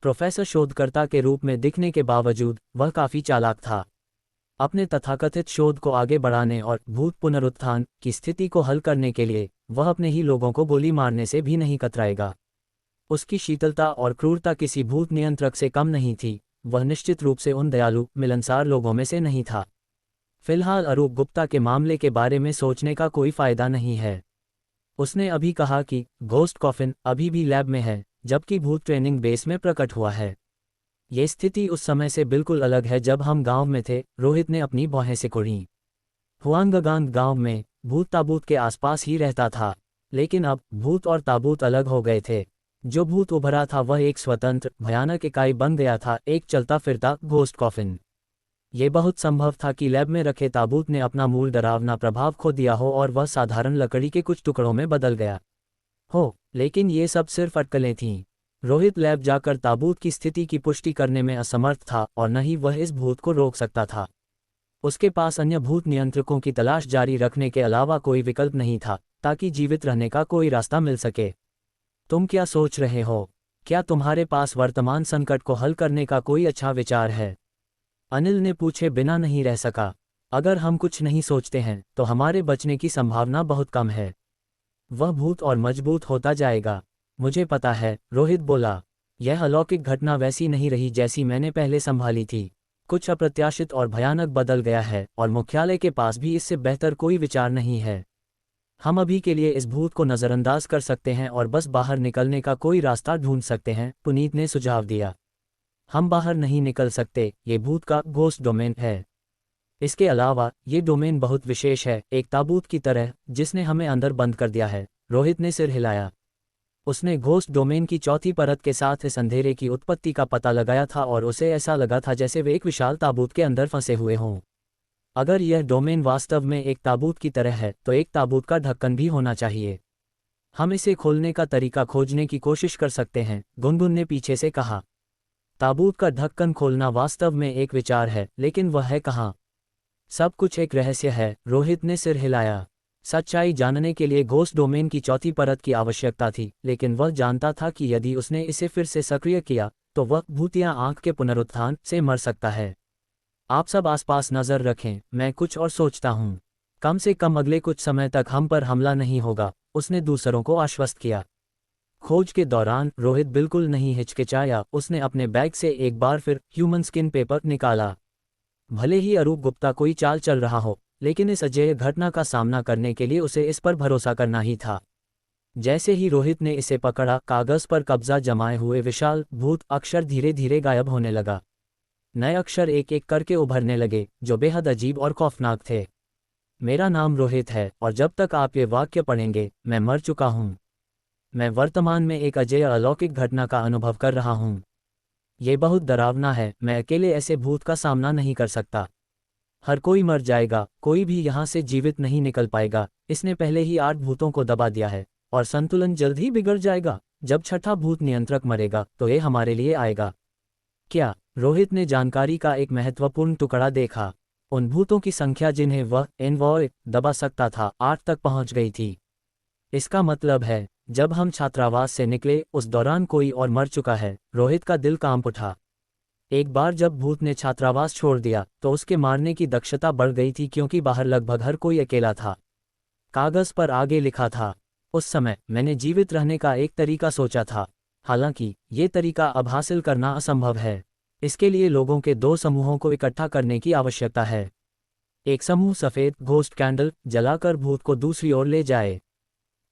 प्रोफेसर शोधकर्ता के रूप में दिखने के बावजूद वह काफ़ी चालाक था। अपने तथाकथित शोध को आगे बढ़ाने और भूत पुनरुत्थान की स्थिति को हल करने के लिए वह अपने ही लोगों को गोली मारने से भी नहीं कतराएगा। उसकी शीतलता और क्रूरता किसी भूत नियंत्रक से कम नहीं थी, वह निश्चित रूप से उन दयालु मिलनसार लोगों में से नहीं था। फिलहाल अरूप गुप्ता के मामले के बारे में सोचने का कोई फायदा नहीं है। उसने अभी कहा कि घोस्ट कॉफिन अभी भी लैब में है, जबकि भूत ट्रेनिंग बेस में प्रकट हुआ है। ये स्थिति उस समय से बिल्कुल अलग है जब हम गांव में थे, रोहित ने अपनी भौहें सिकोड़ी। हुआंगगांग गांव में भूत ताबूत के आसपास ही रहता था, लेकिन अब भूत और ताबूत अलग हो गए थे। जो भूत उभरा था वह एक स्वतंत्र भयानक इकाई बन गया था, एक चलता फिरता घोस्ट कॉफिन। ये बहुत संभव था कि लैब में रखे ताबूत ने अपना मूल डरावना प्रभाव खो दिया हो और वह साधारण लकड़ी के कुछ टुकड़ों में बदल गया हो, लेकिन ये सब सिर्फ अटकलें थीं। रोहित लैब जाकर ताबूत की स्थिति की पुष्टि करने में असमर्थ था और न ही वह इस भूत को रोक सकता था। उसके पास अन्य भूत नियंत्रकों की तलाश जारी रखने के अलावा कोई विकल्प नहीं था, ताकि जीवित रहने का कोई रास्ता मिल सके। तुम क्या सोच रहे हो? क्या तुम्हारे पास वर्तमान संकट को हल करने का कोई अच्छा विचार है? अनिल ने पूछे बिना नहीं रह सका। अगर हम कुछ नहीं सोचते हैं तो हमारे बचने की संभावना बहुत कम है। वह भूत और मजबूत होता जाएगा। मुझे पता है, रोहित बोला। यह अलौकिक घटना वैसी नहीं रही जैसी मैंने पहले संभाली थी। कुछ अप्रत्याशित और भयानक बदल गया है और मुख्यालय के पास भी इससे बेहतर कोई विचार नहीं है। हम अभी के लिए इस भूत को नज़रअंदाज कर सकते हैं और बस बाहर निकलने का कोई रास्ता ढूंढ सकते हैं, पुनीत ने सुझाव दिया। हम बाहर नहीं निकल सकते, ये भूत का घोस्ट डोमेन है। इसके अलावा ये डोमेन बहुत विशेष है, एक ताबूत की तरह जिसने हमें अंदर बंद कर दिया है। रोहित ने सिर हिलाया। उसने घोस्ट डोमेन की चौथी परत के साथ इस अंधेरे की उत्पत्ति का पता लगाया था और उसे ऐसा लगा था जैसे वे एक विशाल ताबूत के अंदर फंसे हुए हों। अगर यह डोमेन वास्तव में एक ताबूत की तरह है तो एक ताबूत का ढक्कन भी होना चाहिए। हम इसे खोलने का तरीका खोजने की कोशिश कर सकते हैं, गुनगुन ने पीछे से कहा। ताबूत का ढक्कन खोलना वास्तव में एक विचार है, लेकिन वह है कहाँ? सब कुछ एक रहस्य है, रोहित ने सिर हिलाया। सच्चाई जानने के लिए घोस्ट डोमेन की चौथी परत की आवश्यकता थी, लेकिन वह जानता था कि यदि उसने इसे फिर से सक्रिय किया तो वह भूतिया आंख के पुनरुत्थान से मर सकता है। आप सब आसपास नजर रखें, मैं कुछ और सोचता हूँ। कम से कम अगले कुछ समय तक हम पर हमला नहीं होगा, उसने दूसरों को आश्वस्त किया। खोज के दौरान रोहित बिल्कुल नहीं हिचकिचाया, उसने अपने बैग से एक बार फिर ह्यूमन स्किन पेपर निकाला। भले ही अरूप गुप्ता कोई चाल चल रहा हो, लेकिन इस अजेय घटना का सामना करने के लिए उसे इस पर भरोसा करना ही था। जैसे ही रोहित ने इसे पकड़ा, कागज पर कब्जा जमाए हुए विशाल भूत अक्षर धीरे धीरे गायब होने लगा। नए अक्षर एक एक करके उभरने लगे, जो बेहद अजीब और खौफनाक थे। मेरा नाम रोहित है, और जब तक आप ये वाक्य पढ़ेंगे, मैं मर चुका हूँ। मैं वर्तमान में एक अजेय अलौकिक घटना का अनुभव कर रहा हूँ। ये बहुत डरावना है, मैं अकेले ऐसे भूत का सामना नहीं कर सकता। हर कोई मर जाएगा, कोई भी यहाँ से जीवित नहीं निकल पाएगा। इसने पहले ही 8 भूतों को दबा दिया है, और संतुलन जल्द ही बिगड़ जाएगा। जब छठा भूत नियंत्रक मरेगा तो ये हमारे लिए आएगा। क्या? रोहित ने जानकारी का एक महत्वपूर्ण टुकड़ा देखा। उन भूतों की संख्या जिन्हें वह एनवॉय दबा सकता था 8 तक पहुंच गई थी। इसका मतलब है जब हम छात्रावास से निकले उस दौरान कोई और मर चुका है। रोहित का दिल कांप उठा। एक बार जब भूत ने छात्रावास छोड़ दिया तो उसके मारने की दक्षता बढ़ गई थी, क्योंकि बाहर लगभग हर कोई अकेला था। कागज पर आगे लिखा था, उस समय मैंने जीवित रहने का एक तरीका सोचा था। हालांकि ये तरीका अब हासिल करना असंभव है। इसके लिए लोगों के 2 समूहों को इकट्ठा करने की आवश्यकता है। एक समूह सफ़ेद घोस्ट कैंडल जलाकर भूत को दूसरी ओर ले जाए।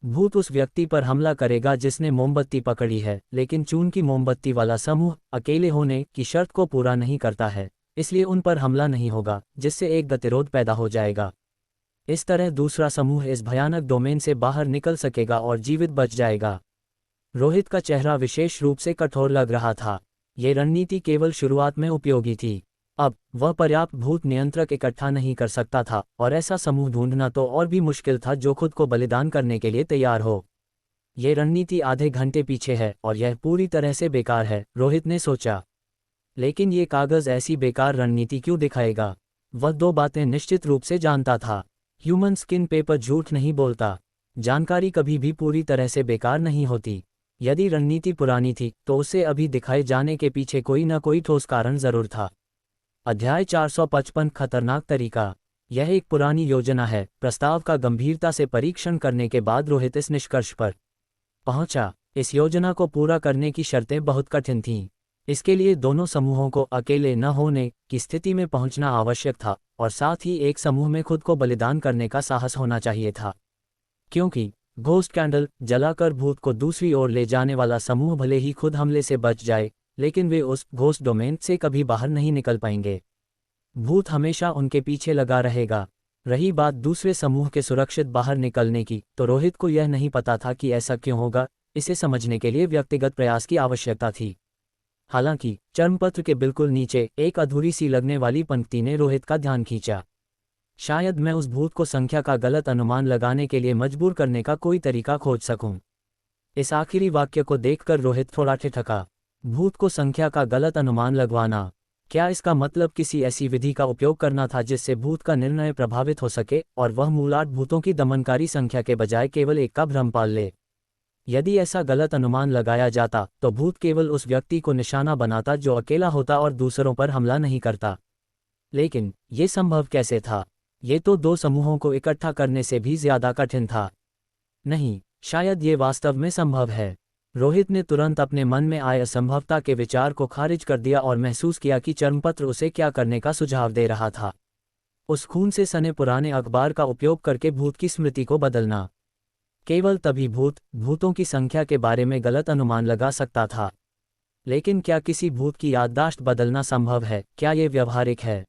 भूत उस व्यक्ति पर हमला करेगा जिसने मोमबत्ती पकड़ी है, लेकिन चून की मोमबत्ती वाला समूह अकेले होने की शर्त को पूरा नहीं करता है, इसलिए उन पर हमला नहीं होगा, जिससे एक गतिरोध पैदा हो जाएगा। इस तरह दूसरा समूह इस भयानक डोमेन से बाहर निकल सकेगा और जीवित बच जाएगा। रोहित का चेहरा विशेष रूप से कठोर लग रहा था। ये रणनीति केवल शुरुआत में उपयोगी थी। अब वह पर्याप्त भूत नियंत्रक इकट्ठा नहीं कर सकता था, और ऐसा समूह ढूंढना तो और भी मुश्किल था जो खुद को बलिदान करने के लिए तैयार हो। ये रणनीति आधे घंटे पीछे है और यह पूरी तरह से बेकार है, रोहित ने सोचा। लेकिन ये कागज ऐसी बेकार रणनीति क्यों दिखाएगा? वह दो बातें निश्चित रूप से जानता था। ह्यूमन स्किन पेपर झूठ नहीं बोलता। जानकारी कभी भी पूरी तरह से बेकार नहीं होती। यदि रणनीति पुरानी थी तो उसे अभी दिखाए जाने के पीछे कोई न कोई ठोस कारण जरूर था। अध्याय 455 खतरनाक तरीका। यह एक पुरानी योजना है। प्रस्ताव का गंभीरता से परीक्षण करने के बाद रोहित इस निष्कर्ष पर पहुंचा। इस योजना को पूरा करने की शर्तें बहुत कठिन थीं। इसके लिए दोनों समूहों को अकेले न होने की स्थिति में पहुंचना आवश्यक था और साथ ही एक समूह में खुद को बलिदान करने का साहस होना चाहिए था। क्योंकि घोस्ट कैंडल जलाकर भूत को दूसरी ओर ले जाने वाला समूह भले ही खुद हमले से बच जाए, लेकिन वे उस घोस्ट डोमेन से कभी बाहर नहीं निकल पाएंगे। भूत हमेशा उनके पीछे लगा रहेगा। रही बात दूसरे समूह के सुरक्षित बाहर निकलने की, तो रोहित को यह नहीं पता था कि ऐसा क्यों होगा। इसे समझने के लिए व्यक्तिगत प्रयास की आवश्यकता थी। हालांकि चर्मपत्र के बिल्कुल नीचे एक अधूरी सी लगने वाली पंक्ति ने रोहित का ध्यान खींचा। शायद मैं उस भूत को संख्या का गलत अनुमान लगाने के लिए मजबूर करने का कोई तरीका खोज सकूं। इस आखिरी वाक्य को देखकर रोहित थोड़ा ठिठका। भूत को संख्या का गलत अनुमान लगवाना? क्या इसका मतलब किसी ऐसी विधि का उपयोग करना था जिससे भूत का निर्णय प्रभावित हो सके और वह मूलाट भूतों की दमनकारी संख्या के बजाय केवल एक का भ्रम पाल ले? यदि ऐसा गलत अनुमान लगाया जाता तो भूत केवल उस व्यक्ति को निशाना बनाता जो अकेला होता और दूसरों पर हमला नहीं करता। लेकिन ये संभव कैसे था? ये तो दो समूहों को इकट्ठा करने से भी ज्यादा कठिन था। नहीं, शायद ये वास्तव में संभव है। रोहित ने तुरंत अपने मन में आए असंभवता के विचार को खारिज कर दिया और महसूस किया कि चर्मपत्र उसे क्या करने का सुझाव दे रहा था। उस खून से सने पुराने अखबार का उपयोग करके भूत की स्मृति को बदलना। केवल तभी भूतों की संख्या के बारे में गलत अनुमान लगा सकता था। लेकिन क्या किसी भूत की याददाश्त बदलना संभव है? क्या ये व्यवहारिक है?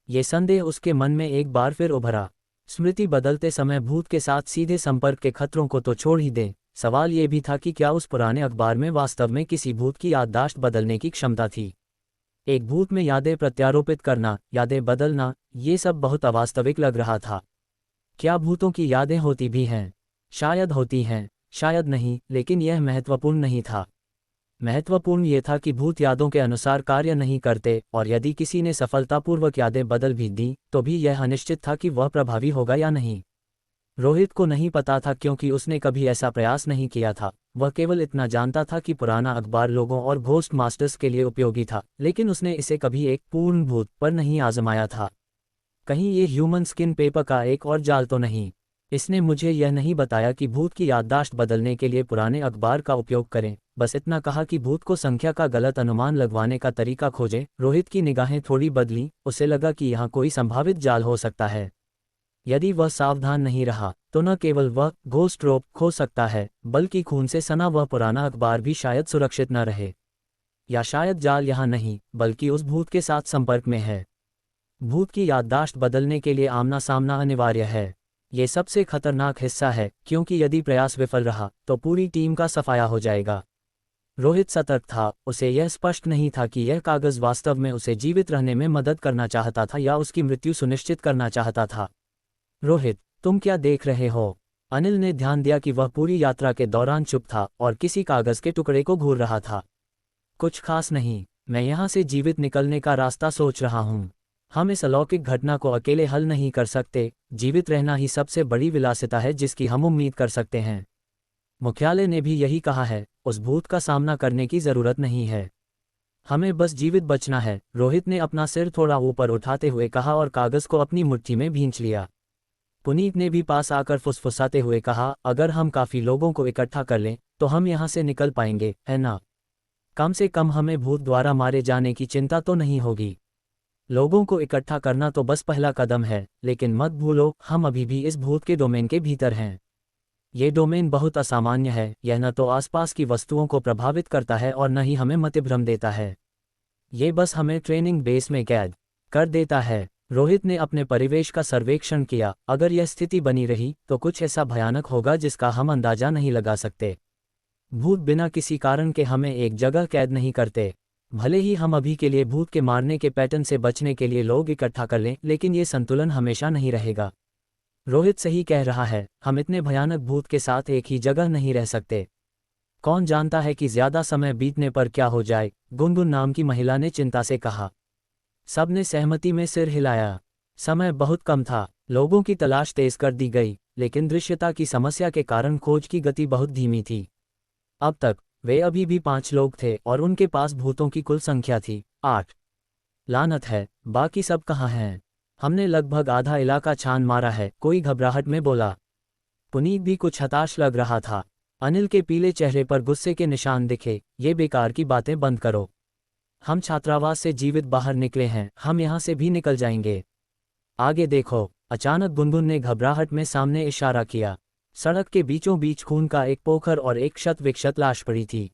ये संदेह उसके मन में एक बार फिर उभरा। स्मृति बदलते समय भूत के साथ सीधे संपर्क के खतरों को तो छोड़ ही दें, सवाल ये भी था कि क्या उस पुराने अखबार में वास्तव में किसी भूत की याददाश्त बदलने की क्षमता थी। एक भूत में यादें प्रत्यारोपित करना, यादें बदलना, ये सब बहुत अवास्तविक लग रहा था। क्या भूतों की यादें होती भी हैं? शायद होती हैं, शायद नहीं, लेकिन यह महत्वपूर्ण नहीं था। महत्वपूर्ण ये था कि भूत यादों के अनुसार कार्य नहीं करते, और यदि किसी ने सफलतापूर्वक यादें बदल भी दी तो भी यह अनिश्चित था कि वह प्रभावी होगा या नहीं। रोहित को नहीं पता था क्योंकि उसने कभी ऐसा प्रयास नहीं किया था। वह केवल इतना जानता था कि पुराना अखबार लोगों और घोस्ट मास्टर्स के लिए उपयोगी था, लेकिन उसने इसे कभी एक पूर्ण भूत पर नहीं आजमाया था। कहीं ये ह्यूमन स्किन पेपर का एक और जाल तो नहीं? इसने मुझे यह नहीं बताया कि भूत की याददाश्त बदलने के लिए पुराने अखबार का उपयोग करें, बस इतना कहा कि भूत को संख्या का गलत अनुमान लगवाने का तरीका खोजें। रोहित की निगाहें थोड़ी बदलीं, उसे लगा कि यहाँ कोई संभावित जाल हो सकता है। यदि वह सावधान नहीं रहा तो न केवल वह घोस्ट रोप खो सकता है, बल्कि खून से सना वह पुराना अखबार भी शायद सुरक्षित न रहे। या शायद जाल यहाँ नहीं, बल्कि उस भूत के साथ संपर्क में है। भूत की याददाश्त बदलने के लिए आमना सामना अनिवार्य है। ये सबसे खतरनाक हिस्सा है, क्योंकि यदि प्रयास विफल रहा तो पूरी टीम का सफाया हो जाएगा। रोहित सतर्क था। उसे यह स्पष्ट नहीं था कि यह कागज वास्तव में उसे जीवित रहने में मदद करना चाहता था या उसकी मृत्यु सुनिश्चित करना चाहता था। रोहित, तुम क्या देख रहे हो? अनिल ने ध्यान दिया कि वह पूरी यात्रा के दौरान चुप था और किसी कागज के टुकड़े को घूर रहा था। कुछ खास नहीं, मैं यहाँ से जीवित निकलने का रास्ता सोच रहा हूँ। हम इस अलौकिक घटना को अकेले हल नहीं कर सकते। जीवित रहना ही सबसे बड़ी विलासिता है जिसकी हम उम्मीद कर सकते हैं। मुख्यालय ने भी यही कहा है। उस भूत का सामना करने की जरूरत नहीं है, हमें बस जीवित बचना है। रोहित ने अपना सिर थोड़ा ऊपर उठाते हुए कहा और कागज को अपनी मुट्ठी में भींच लिया। पुनीत ने भी पास आकर फुसफुसाते हुए कहा, अगर हम काफी लोगों को इकट्ठा कर लें तो हम यहाँ से निकल पाएंगे, है ना? कम से कम हमें भूत द्वारा मारे जाने की चिंता तो नहीं होगी। लोगों को इकट्ठा करना तो बस पहला कदम है, लेकिन मत भूलो हम अभी भी इस भूत के डोमेन के भीतर हैं। ये डोमेन बहुत असामान्य है। यह न तो आसपास की वस्तुओं को प्रभावित करता है और न ही हमें मतिभ्रम देता है। ये बस हमें ट्रेनिंग बेस में कैद कर देता है। रोहित ने अपने परिवेश का सर्वेक्षण किया। अगर यह स्थिति बनी रही तो कुछ ऐसा भयानक होगा जिसका हम अंदाजा नहीं लगा सकते। भूत बिना किसी कारण के हमें एक जगह कैद नहीं करते। भले ही हम अभी के लिए भूत के मारने के पैटर्न से बचने के लिए लोग इकट्ठा कर लें, लेकिन ये संतुलन हमेशा नहीं रहेगा। रोहित सही कह रहा है, हम इतने भयानक भूत के साथ एक ही जगह नहीं रह सकते। कौन जानता है कि ज्यादा समय बीतने पर क्या हो जाए, गुनगुन नाम की महिला ने चिंता से कहा। सबने सहमति में सिर हिलाया। समय बहुत कम था, लोगों की तलाश तेज कर दी गई, लेकिन दृश्यता की समस्या के कारण खोज की गति बहुत धीमी थी। अब तक वे अभी भी 5 लोग थे और उनके पास भूतों की कुल संख्या थी 8। लानत है, बाकी सब कहाँ हैं? हमने लगभग आधा इलाका छान मारा है, कोई घबराहट में बोला। पुनीत भी कुछ हताश लग रहा था। अनिल के पीले चेहरे पर गुस्से के निशान दिखे। ये बेकार की बातें बंद करो। हम छात्रावास से जीवित बाहर निकले हैं, हम यहाँ से भी निकल जाएंगे। आगे देखो। अचानक गुनगुन ने घबराहट में सामने इशारा किया। सड़क के बीचों बीच खून का एक पोखर और एक क्षत विक्षत लाश पड़ी थी।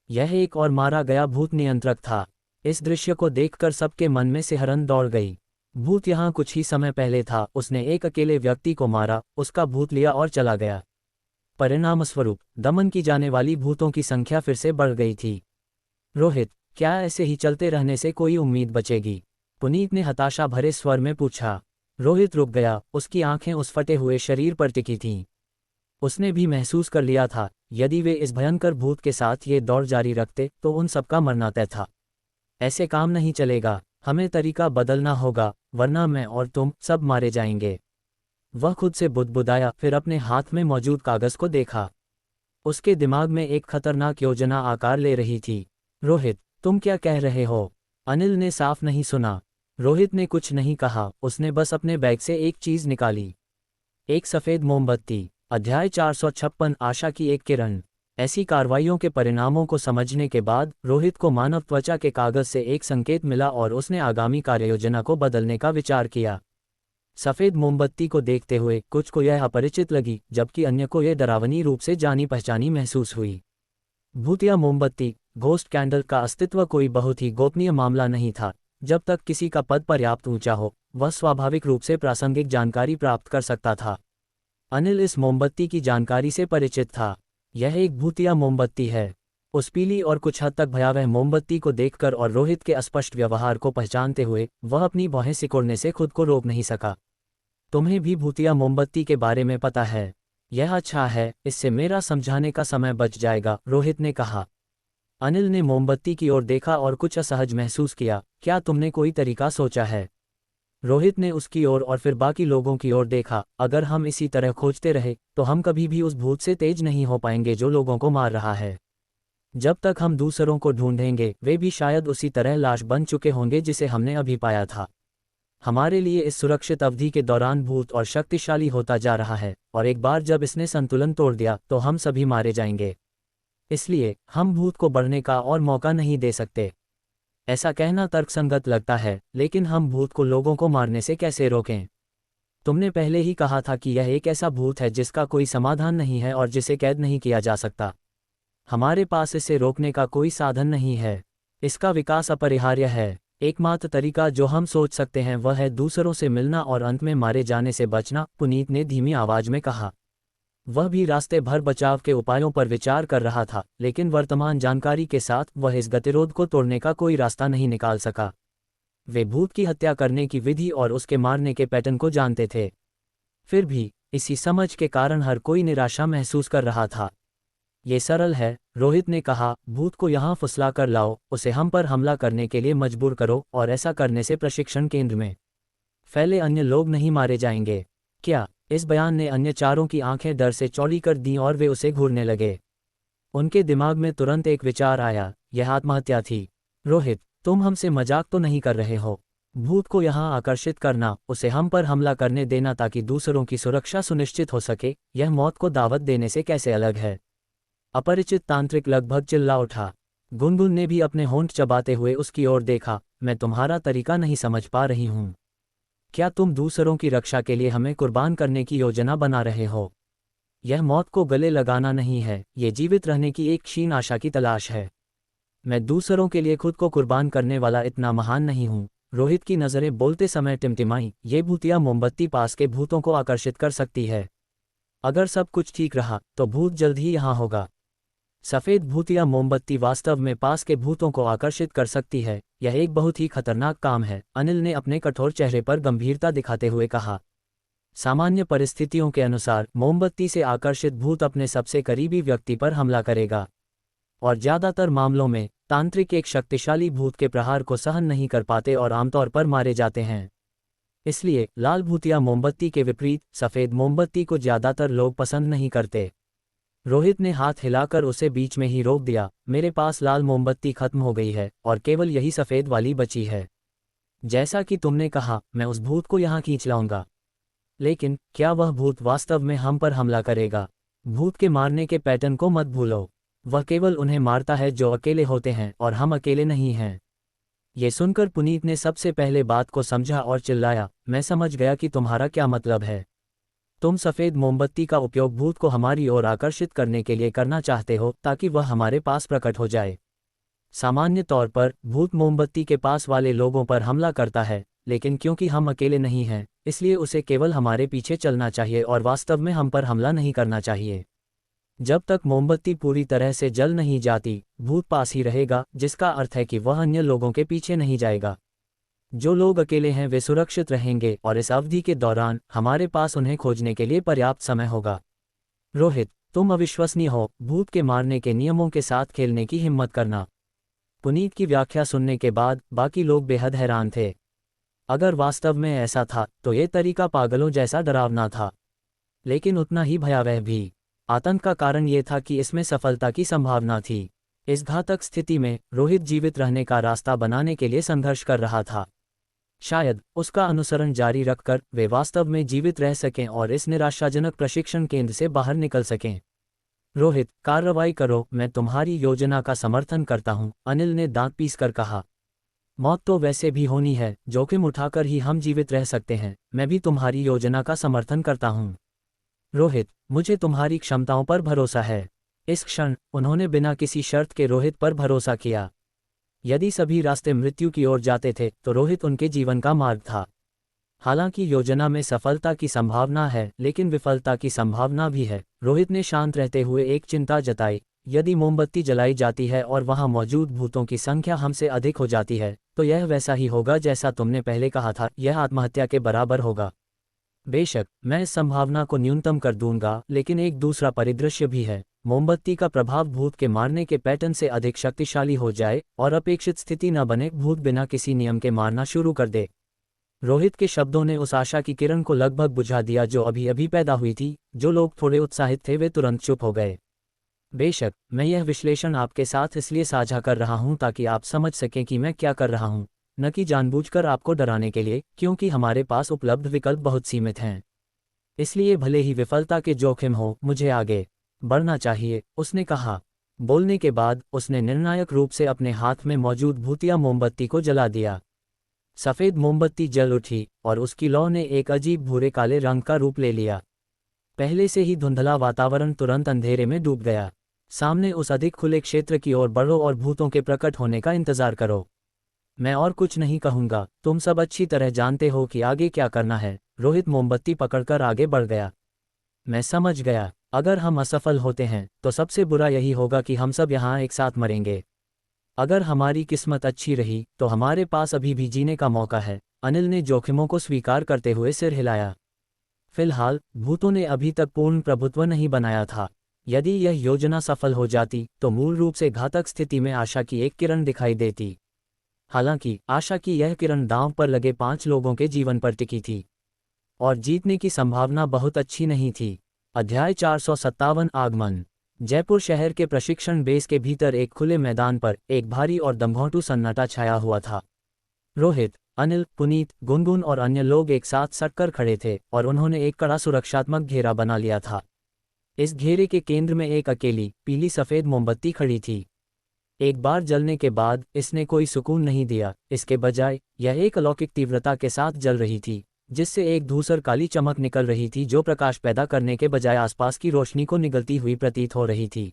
यह एक और मारा गया भूत नियंत्रक था। इस दृश्य को देखकर सबके मन में सिहरन दौड़ गई। भूत यहाँ कुछ ही समय पहले था, उसने एक अकेले व्यक्ति को मारा, उसका भूत लिया और चला गया। परिणामस्वरूप दमन की जाने वाली भूतों की संख्या फिर से बढ़ गई थी। रोहित, क्या ऐसे ही चलते रहने से कोई उम्मीद बचेगी? पुनीत ने हताशा भरे स्वर में पूछा। रोहित रुक गया, उसकी आंखें उस फटे हुए शरीर पर टिकी थीं। उसने भी महसूस कर लिया था, यदि वे इस भयंकर भूत के साथ ये दौड़ जारी रखते तो उन सबका मरना तय था। ऐसे काम नहीं चलेगा, हमें तरीका बदलना होगा, वरना मैं और तुम सब मारे जाएंगे। वह खुद से बुदबुदाया, फिर अपने हाथ में मौजूद कागज को देखा। उसके दिमाग में एक खतरनाक योजना आकार ले रही थी। रोहित, तुम क्या कह रहे हो? अनिल ने साफ नहीं सुना। रोहित ने कुछ नहीं कहा, उसने बस अपने बैग से एक चीज निकाली। एक सफ़ेद मोमबत्ती। अध्याय 456 आशा की एक किरण। ऐसी कार्रवाइयों के परिणामों को समझने के बाद रोहित को मानव त्वचा के कागज से एक संकेत मिला और उसने आगामी कार्ययोजना को बदलने का विचार किया। सफ़ेद मोमबत्ती को देखते हुए कुछ को यह अपरिचित लगी, जबकि अन्य को यह डरावनी रूप से जानी पहचानी महसूस हुई। भूतिया मोमबत्ती, घोस्ट कैंडल का अस्तित्व कोई बहुत ही गोपनीय मामला नहीं था। जब तक किसी का पद पर्याप्त ऊंचा हो, वह स्वाभाविक रूप से प्रासंगिक जानकारी प्राप्त कर सकता था। अनिल इस मोमबत्ती की जानकारी से परिचित था। यह एक भूतिया मोमबत्ती है। उस पीली और कुछ हद तक भयावह मोमबत्ती को देखकर और रोहित के अस्पष्ट व्यवहार को पहचानते हुए वह अपनी भौहें सिकोड़ने से खुद को रोक नहीं सका। तुम्हें भी भूतिया मोमबत्ती के बारे में पता है? यह अच्छा है, इससे मेरा समझाने का समय बच जाएगा, रोहित ने कहा। अनिल ने मोमबत्ती की ओर देखा और कुछ असहज महसूस किया। क्या तुमने कोई तरीका सोचा है? रोहित ने उसकी ओर और फिर बाकी लोगों की ओर देखा। अगर हम इसी तरह खोजते रहे तो हम कभी भी उस भूत से तेज नहीं हो पाएंगे जो लोगों को मार रहा है। जब तक हम दूसरों को ढूंढेंगे, वे भी शायद उसी तरह लाश बन चुके होंगे जिसे हमने अभी पाया था। हमारे लिए इस सुरक्षित अवधि के दौरान भूत और शक्तिशाली होता जा रहा है, और एक बार जब इसने संतुलन तोड़ दिया तो हम सभी मारे जाएंगे। इसलिए हम भूत को बढ़ने का और मौका नहीं दे सकते। ऐसा कहना तर्कसंगत लगता है, लेकिन हम भूत को लोगों को मारने से कैसे रोकें? तुमने पहले ही कहा था कि यह एक ऐसा भूत है जिसका कोई समाधान नहीं है और जिसे कैद नहीं किया जा सकता। हमारे पास इसे रोकने का कोई साधन नहीं है। इसका विकास अपरिहार्य है। एकमात्र तरीका जो हम सोच सकते हैं वह है दूसरों से मिलना और अंत में मारे जाने से बचना, पुनीत ने धीमी आवाज में कहा। वह भी रास्ते भर बचाव के उपायों पर विचार कर रहा था, लेकिन वर्तमान जानकारी के साथ वह इस गतिरोध को तोड़ने का कोई रास्ता नहीं निकाल सका। वे भूत की हत्या करने की विधि और उसके मारने के पैटर्न को जानते थे। फिर भी इसी समझ के कारण हर कोई निराशा महसूस कर रहा था। ये सरल है, रोहित ने कहा। भूत को यहाँ फुसला कर लाओ, उसे हम पर हमला करने के लिए मजबूर करो, और ऐसा करने से प्रशिक्षण केंद्र में फैले अन्य लोग नहीं मारे जाएंगे। क्या? इस बयान ने अन्य चारों की आंखें डर से चौड़ी कर दीं और वे उसे घूरने लगे। उनके दिमाग में तुरंत एक विचार आया, यह आत्महत्या थी। रोहित, तुम हमसे मजाक तो नहीं कर रहे हो? भूत को यहाँ आकर्षित करना, उसे हम पर हमला करने देना ताकि दूसरों की सुरक्षा सुनिश्चित हो सके, यह मौत को दावत देने से कैसे अलग है? अपरिचित तांत्रिक लगभग चिल्ला उठा। गुनगुन ने भी अपने होंठ चबाते हुए उसकी ओर देखा। मैं तुम्हारा तरीका नहीं समझ पा रही हूँ। क्या तुम दूसरों की रक्षा के लिए हमें कुर्बान करने की योजना बना रहे हो? यह मौत को गले लगाना नहीं है, ये जीवित रहने की एक क्षीण आशा की तलाश है। मैं दूसरों के लिए खुद को कुर्बान करने वाला इतना महान नहीं हूँ। रोहित की नज़रें बोलते समय टिमटिमाई। ये भूतिया मोमबत्ती पास के भूतों को आकर्षित कर सकती है। अगर सब कुछ ठीक रहा तो भूत जल्द ही यहाँ होगा। सफ़ेद भूतिया मोमबत्ती वास्तव में पास के भूतों को आकर्षित कर सकती है। यह एक बहुत ही खतरनाक काम है, अनिल ने अपने कठोर चेहरे पर गंभीरता दिखाते हुए कहा। सामान्य परिस्थितियों के अनुसार मोमबत्ती से आकर्षित भूत अपने सबसे करीबी व्यक्ति पर हमला करेगा। और ज़्यादातर मामलों में तांत्रिक एक शक्तिशाली भूत के प्रहार को सहन नहीं कर पाते और आमतौर पर मारे जाते हैं। इसलिए लाल भूतिया मोमबत्ती के विपरीत सफ़ेद मोमबत्ती को ज़्यादातर लोग पसंद नहीं करते। रोहित ने हाथ हिलाकर उसे बीच में ही रोक दिया। मेरे पास लाल मोमबत्ती खत्म हो गई है और केवल यही सफ़ेद वाली बची है। जैसा कि तुमने कहा, मैं उस भूत को यहाँ खींच लाऊंगा। लेकिन क्या वह भूत वास्तव में हम पर हमला करेगा? भूत के मारने के पैटर्न को मत भूलो। वह केवल उन्हें मारता है जो अकेले होते हैं और हम अकेले नहीं हैं। ये सुनकर पुनीत ने सबसे पहले बात को समझा और चिल्लाया, मैं समझ गया कि तुम्हारा क्या मतलब है। तुम सफ़ेद मोमबत्ती का उपयोग भूत को हमारी ओर आकर्षित करने के लिए करना चाहते हो ताकि वह हमारे पास प्रकट हो जाए। सामान्य तौर पर भूत मोमबत्ती के पास वाले लोगों पर हमला करता है, लेकिन क्योंकि हम अकेले नहीं हैं, इसलिए उसे केवल हमारे पीछे चलना चाहिए और वास्तव में हम पर हमला नहीं करना चाहिए। जब तक मोमबत्ती पूरी तरह से जल नहीं जाती, भूत पास ही रहेगा, जिसका अर्थ है कि वह अन्य लोगों के पीछे नहीं जाएगा। जो लोग अकेले हैं वे सुरक्षित रहेंगे और इस अवधि के दौरान हमारे पास उन्हें खोजने के लिए पर्याप्त समय होगा। रोहित, तुम अविश्वसनीय हो, भूत के मारने के नियमों के साथ खेलने की हिम्मत करना। पुनीत की व्याख्या सुनने के बाद बाकी लोग बेहद हैरान थे। अगर वास्तव में ऐसा था तो ये तरीका पागलों जैसा डरावना था, लेकिन उतना ही भयावह भी। आतंक का कारण ये था कि इसमें सफलता की संभावना थी। इस घातक स्थिति में रोहित जीवित रहने का रास्ता बनाने के लिए संघर्ष कर रहा था। शायद उसका अनुसरण जारी रखकर वे वास्तव में जीवित रह सकें और इस निराशाजनक प्रशिक्षण केंद्र से बाहर निकल सकें। रोहित, कार्रवाई करो, मैं तुम्हारी योजना का समर्थन करता हूं, अनिल ने दांत पीसकर कहा। मौत तो वैसे भी होनी है, जोखिम उठाकर ही हम जीवित रह सकते हैं। मैं भी तुम्हारी योजना का समर्थन करता हूं। रोहित, मुझे तुम्हारी क्षमताओं पर भरोसा है। इस क्षण उन्होंने बिना किसी शर्त के रोहित पर भरोसा किया। यदि सभी रास्ते मृत्यु की ओर जाते थे तो रोहित उनके जीवन का मार्ग था। हालांकि योजना में सफलता की संभावना है, लेकिन विफलता की संभावना भी है। रोहित ने शांत रहते हुए एक चिंता जताई, यदि मोमबत्ती जलाई जाती है और वहां मौजूद भूतों की संख्या हमसे अधिक हो जाती है तो यह वैसा ही होगा जैसा तुमने पहले कहा था, यह आत्महत्या के बराबर होगा। बेशक मैं इस संभावना को न्यूनतम कर दूंगा, लेकिन एक दूसरा परिदृश्य भी है। मोमबत्ती का प्रभाव भूत के मारने के पैटर्न से अधिक शक्तिशाली हो जाए और अपेक्षित स्थिति न बने, भूत बिना किसी नियम के मारना शुरू कर दे। रोहित के शब्दों ने उस आशा की किरण को लगभग बुझा दिया जो अभी अभी पैदा हुई थी। जो लोग थोड़े उत्साहित थे वे तुरंत चुप हो गए। बेशक मैं यह विश्लेषण आपके साथ इसलिए साझा कर रहा हूं ताकि आप समझ सकें कि मैं क्या कर रहा हूं, न कि जानबूझकर आपको डराने के लिए, क्योंकि हमारे पास उपलब्ध विकल्प बहुत सीमित हैं। इसलिए भले ही विफलता के जोखिम हो, मुझे आगे बढ़ना चाहिए, उसने कहा। बोलने के बाद उसने निर्णायक रूप से अपने हाथ में मौजूद भूतिया मोमबत्ती को जला दिया। सफ़ेद मोमबत्ती जल उठी और उसकी लौ ने एक अजीब भूरे काले रंग का रूप ले लिया। पहले से ही धुंधला वातावरण तुरंत अंधेरे में डूब गया। सामने उस अधिक खुले क्षेत्र की ओर बढ़ो और भूतों के प्रकट होने का इंतजार करो। मैं और कुछ नहीं कहूँगा, तुम सब अच्छी तरह जानते हो कि आगे क्या करना है। रोहित मोमबत्ती पकड़कर आगे बढ़ गया। मैं समझ गया, अगर हम असफल होते हैं तो सबसे बुरा यही होगा कि हम सब यहाँ एक साथ मरेंगे। अगर हमारी किस्मत अच्छी रही तो हमारे पास अभी भी जीने का मौका है। अनिल ने जोखिमों को स्वीकार करते हुए सिर हिलाया। फिलहाल भूतों ने अभी तक पूर्ण प्रभुत्व नहीं बनाया था। यदि यह योजना सफल हो जाती तो मूल रूप से घातक स्थिति में आशा की एक किरण दिखाई देती। हालांकि आशा की यह किरण दांव पर लगे 5 लोगों के जीवन पर टिकी थी और जीतने की संभावना बहुत अच्छी नहीं थी। अध्याय 457 आगमन। जयपुर शहर के प्रशिक्षण बेस के भीतर एक खुले मैदान पर एक भारी और दमघोंटू सन्नाटा छाया हुआ था। रोहित, अनिल, पुनीत, गुनगुन और अन्य लोग एक साथ सटकर खड़े थे और उन्होंने एक कड़ा सुरक्षात्मक घेरा बना लिया था। इस घेरे के केंद्र में एक अकेली पीली सफ़ेद मोमबत्ती खड़ी थी। एक बार जलने के बाद इसने कोई सुकून नहीं दिया, इसके बजाय यह एक अलौकिक तीव्रता के साथ जल रही थी, जिससे एक धूसर काली चमक निकल रही थी जो प्रकाश पैदा करने के बजाय आसपास की रोशनी को निगलती हुई प्रतीत हो रही थी।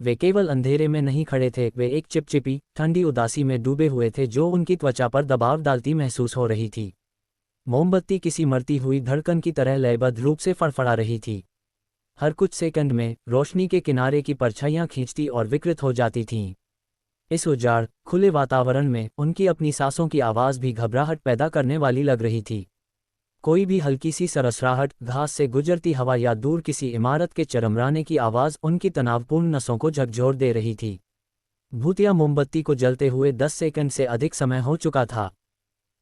वे केवल अंधेरे में नहीं खड़े थे, वे एक चिपचिपी ठंडी उदासी में डूबे हुए थे जो उनकी त्वचा पर दबाव डालती महसूस हो रही थी। मोमबत्ती किसी मरती हुई धड़कन की तरह लयबद्ध रूप से फड़फड़ा रही थी। हर कुछ सेकंड में रोशनी के किनारे की परछाइयां खींचती और विकृत हो जाती थीं। इस उजाड़ खुले वातावरण में उनकी अपनी सांसों की आवाज़ भी घबराहट पैदा करने वाली लग रही थी। कोई भी हल्की सी सरसराहट, घास से गुजरती हवा या दूर किसी इमारत के चरमराने की आवाज़ उनकी तनावपूर्ण नसों को झकझोर दे रही थी। भूतिया मोमबत्ती को जलते हुए 10 सेकंड से अधिक समय हो चुका था।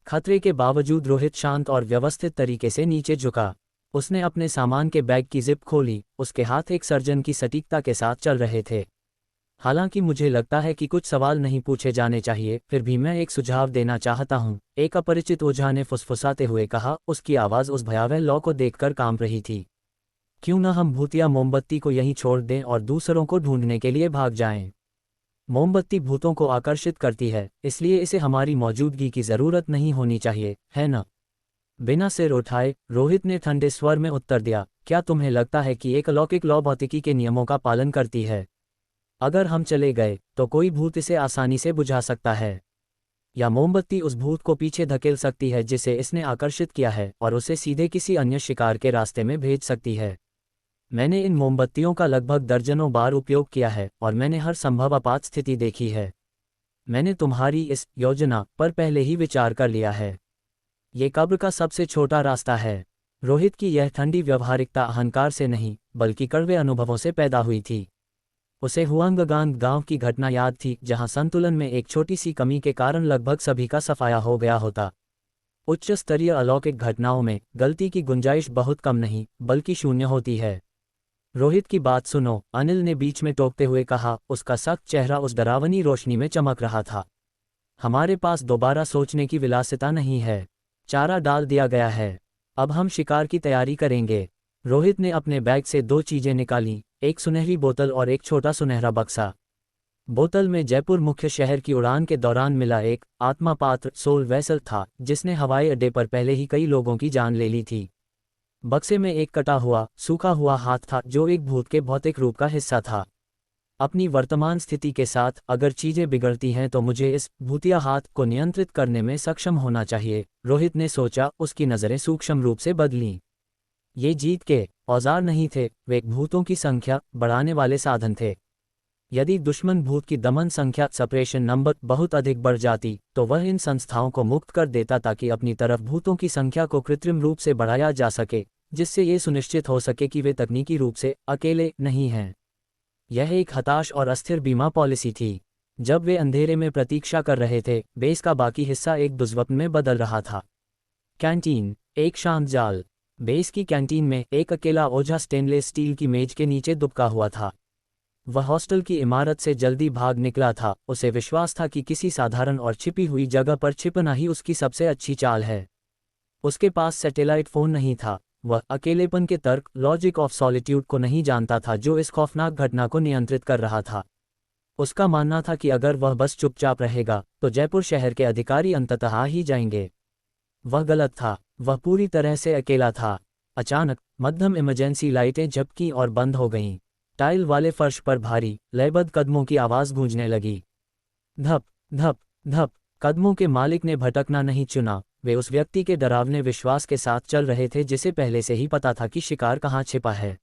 खतरे के बावजूद रोहित शांत और व्यवस्थित तरीके से नीचे झुका। उसने अपने सामान के बैग की जिप खोली, उसके हाथ एक सर्जन की सटीकता के साथ चल रहे थे। हालांकि मुझे लगता है कि कुछ सवाल नहीं पूछे जाने चाहिए, फिर भी मैं एक सुझाव देना चाहता हूँ, एक अपरिचित ओझा ने फुसफुसाते हुए कहा, उसकी आवाज़ उस भयावह लौ को देखकर कांप रही थी। क्यों न हम भूतिया मोमबत्ती को यहीं छोड़ दें और दूसरों को ढूंढने के लिए भाग जाएं? मोमबत्ती भूतों को आकर्षित करती है, इसलिए इसे हमारी मौजूदगी की ज़रूरत नहीं होनी चाहिए, है न? बिना सिर उठाए रोहित ने ठंडे स्वर में उत्तर दिया, क्या तुम्हें लगता है कि एक अलौकिक लौ भौतिकी के नियमों का पालन करती है? अगर हम चले गए तो कोई भूत इसे आसानी से बुझा सकता है, या मोमबत्ती उस भूत को पीछे धकेल सकती है जिसे इसने आकर्षित किया है और उसे सीधे किसी अन्य शिकार के रास्ते में भेज सकती है। मैंने इन मोमबत्तियों का लगभग दर्जनों बार उपयोग किया है और मैंने हर संभव आपात स्थिति देखी है। मैंने तुम्हारी इस योजना पर पहले ही विचार कर लिया है। ये कब्र का सबसे छोटा रास्ता है। रोहित की यह ठंडी व्यवहारिकता अहंकार से नहीं, बल्कि कड़वे अनुभवों से पैदा हुई थी। उसे हुआंगगांग गांव की घटना याद थी, जहां संतुलन में एक छोटी सी कमी के कारण लगभग सभी का सफाया हो गया होता। उच्च स्तरीय अलौकिक घटनाओं में गलती की गुंजाइश बहुत कम नहीं, बल्कि शून्य होती है। रोहित की बात सुनो, अनिल ने बीच में टोकते हुए कहा, उसका सख्त चेहरा उस डरावनी रोशनी में चमक रहा था। हमारे पास दोबारा सोचने की विलासिता नहीं है। चारा डाल दिया गया है, अब हम शिकार की तैयारी करेंगे। रोहित ने अपने बैग से दो चीजें निकालीं, एक सुनहरी बोतल और एक छोटा सुनहरा बक्सा। बोतल में जयपुर मुख्य शहर की उड़ान के दौरान मिला एक आत्मा पात्र सोल वेसल था, जिसने हवाई अड्डे पर पहले ही कई लोगों की जान ले ली थी। बक्से में एक कटा हुआ सूखा हुआ हाथ था, जो एक भूत के भौतिक रूप का हिस्सा था। अपनी वर्तमान स्थिति के साथ अगर चीजें बिगड़ती हैं तो मुझे इस भूतिया हाथ को नियंत्रित करने में सक्षम होना चाहिए, रोहित ने सोचा। उसकी नज़रें सूक्ष्म रूप से बदलीं। ये जीत के औजार नहीं थे, वे भूतों की संख्या बढ़ाने वाले साधन थे। यदि दुश्मन भूत की दमन संख्या सप्रेशन नंबर बहुत अधिक बढ़ जाती, तो वह इन संस्थाओं को मुक्त कर देता ताकि अपनी तरफ भूतों की संख्या को कृत्रिम रूप से बढ़ाया जा सके, जिससे ये सुनिश्चित हो सके कि वे तकनीकी रूप से अकेले नहीं हैं। यह एक हताश और अस्थिर बीमा पॉलिसी थी। जब वे अंधेरे में प्रतीक्षा कर रहे थे, बेस का बाकी हिस्सा एक दुर्स्वप्न में बदल रहा था। कैंटीन, एक शांत जाल। बेस की कैंटीन में एक अकेला ओझा स्टेनलेस स्टील की मेज के नीचे दुबका हुआ था। वह हॉस्टल की इमारत से जल्दी भाग निकला था। उसे विश्वास था कि किसी साधारण और छिपी हुई जगह पर छिपना ही उसकी सबसे अच्छी चाल है। उसके पास सैटेलाइट फोन नहीं था। वह अकेलेपन के तर्क, लॉजिक ऑफ सॉलिट्यूड को नहीं जानता था, जो इस खौफनाक घटना को नियंत्रित कर रहा था। उसका मानना था कि अगर वह बस चुपचाप रहेगा तो जयपुर शहर के अधिकारी अंततः आ ही जाएंगे। वह गलत था। वह पूरी तरह से अकेला था। अचानक मध्यम इमरजेंसी लाइटें झपकीं और बंद हो गईं। टाइल वाले फर्श पर भारी लयबद्ध कदमों की आवाज़ गूंजने लगी। धप धप धप। कदमों के मालिक ने भटकना नहीं चुना। वे उस व्यक्ति के डरावने विश्वास के साथ चल रहे थे जिसे पहले से ही पता था कि शिकार कहाँ छिपा है।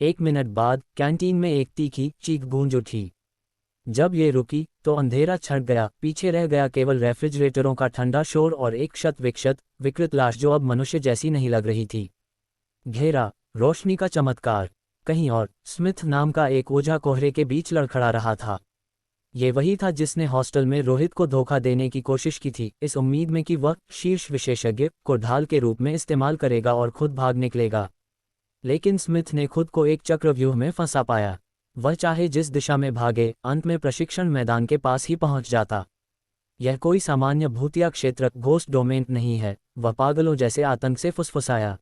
1 मिनट बाद कैंटीन में एक तीखी चीख गूंज उठी। जब ये रुकी तो अंधेरा छट गया। पीछे रह गया केवल रेफ्रिजरेटरों का ठंडा शोर और एक क्षत विक्षत विकृत लाश जो अब मनुष्य जैसी नहीं लग रही थी। घेरा, रोशनी का चमत्कार। कहीं और स्मिथ नाम का एक ओझा कोहरे के बीच लड़खड़ा रहा था। ये वही था जिसने हॉस्टल में रोहित को धोखा देने की कोशिश की थी, इस उम्मीद में कि वह शीर्ष विशेषज्ञ को ढाल के रूप में इस्तेमाल करेगा और खुद भाग निकलेगा। लेकिन स्मिथ ने खुद को एक चक्रव्यूह में फंसा पाया। वह चाहे जिस दिशा में भागे, अंत में प्रशिक्षण मैदान के पास ही पहुंच जाता। यह कोई सामान्य भूतिया क्षेत्र घोस्ट डोमेन नहीं है, वह पागलों जैसे आतंक से फुसफुसाया।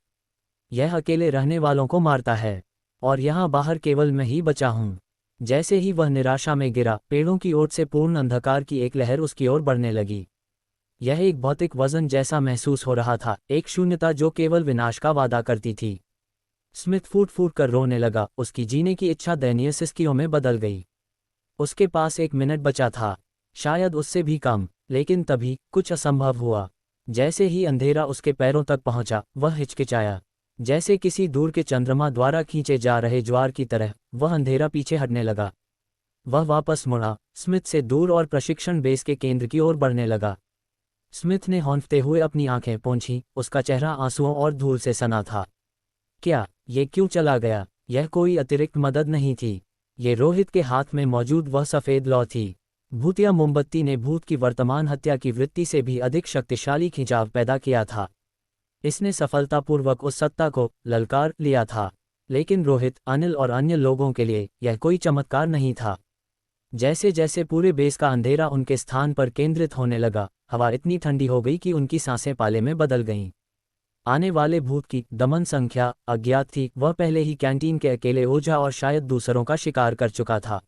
यह अकेले रहने वालों को मारता है, और यहाँ बाहर केवल मैं ही बचा हूँ। जैसे ही वह निराशा में गिरा, पेड़ों की ओट से पूर्ण अंधकार की एक लहर उसकी ओर बढ़ने लगी। यह एक भौतिक वजन जैसा महसूस हो रहा था, एक शून्यता जो केवल विनाश का वादा करती थी। स्मिथ फूट फूट कर रोने लगा। उसकी जीने की इच्छा दयनीय सिसकियों में बदल गई। उसके पास 1 मिनट बचा था, शायद उससे भी कम। लेकिन तभी कुछ असंभव हुआ। जैसे ही अंधेरा उसके पैरों तक पहुंचा, वह हिचकिचाया। जैसे किसी दूर के चंद्रमा द्वारा खींचे जा रहे ज्वार की तरह वह अंधेरा पीछे हटने लगा। वह वापस मुड़ा, स्मिथ से दूर और प्रशिक्षण बेस के केंद्र की ओर बढ़ने लगा। स्मिथ ने हौंफते हुए अपनी आंखें पोंछीं, उसका चेहरा आंसुओं और धूल से सना था। क्या, ये क्यों चला गया? यह कोई अतिरिक्त मदद नहीं थी। ये रोहित के हाथ में मौजूद वह सफ़ेद लौ थी। भूतिया मोमबत्ती ने भूत की वर्तमान हत्या की वृत्ति से भी अधिक शक्तिशाली खिंचाव पैदा किया था। इसने सफलतापूर्वक उस सत्ता को ललकार लिया था। लेकिन रोहित, अनिल और अन्य लोगों के लिए यह कोई चमत्कार नहीं था। जैसे जैसे पूरे बेस का अंधेरा उनके स्थान पर केंद्रित होने लगा, हवा इतनी ठंडी हो गई कि उनकी सांसें पाले में बदल गईं। आने वाले भूत की दमन संख्या अज्ञात थी। वह पहले ही कैंटीन के अकेले ओझा और शायद दूसरों का शिकार कर चुका था।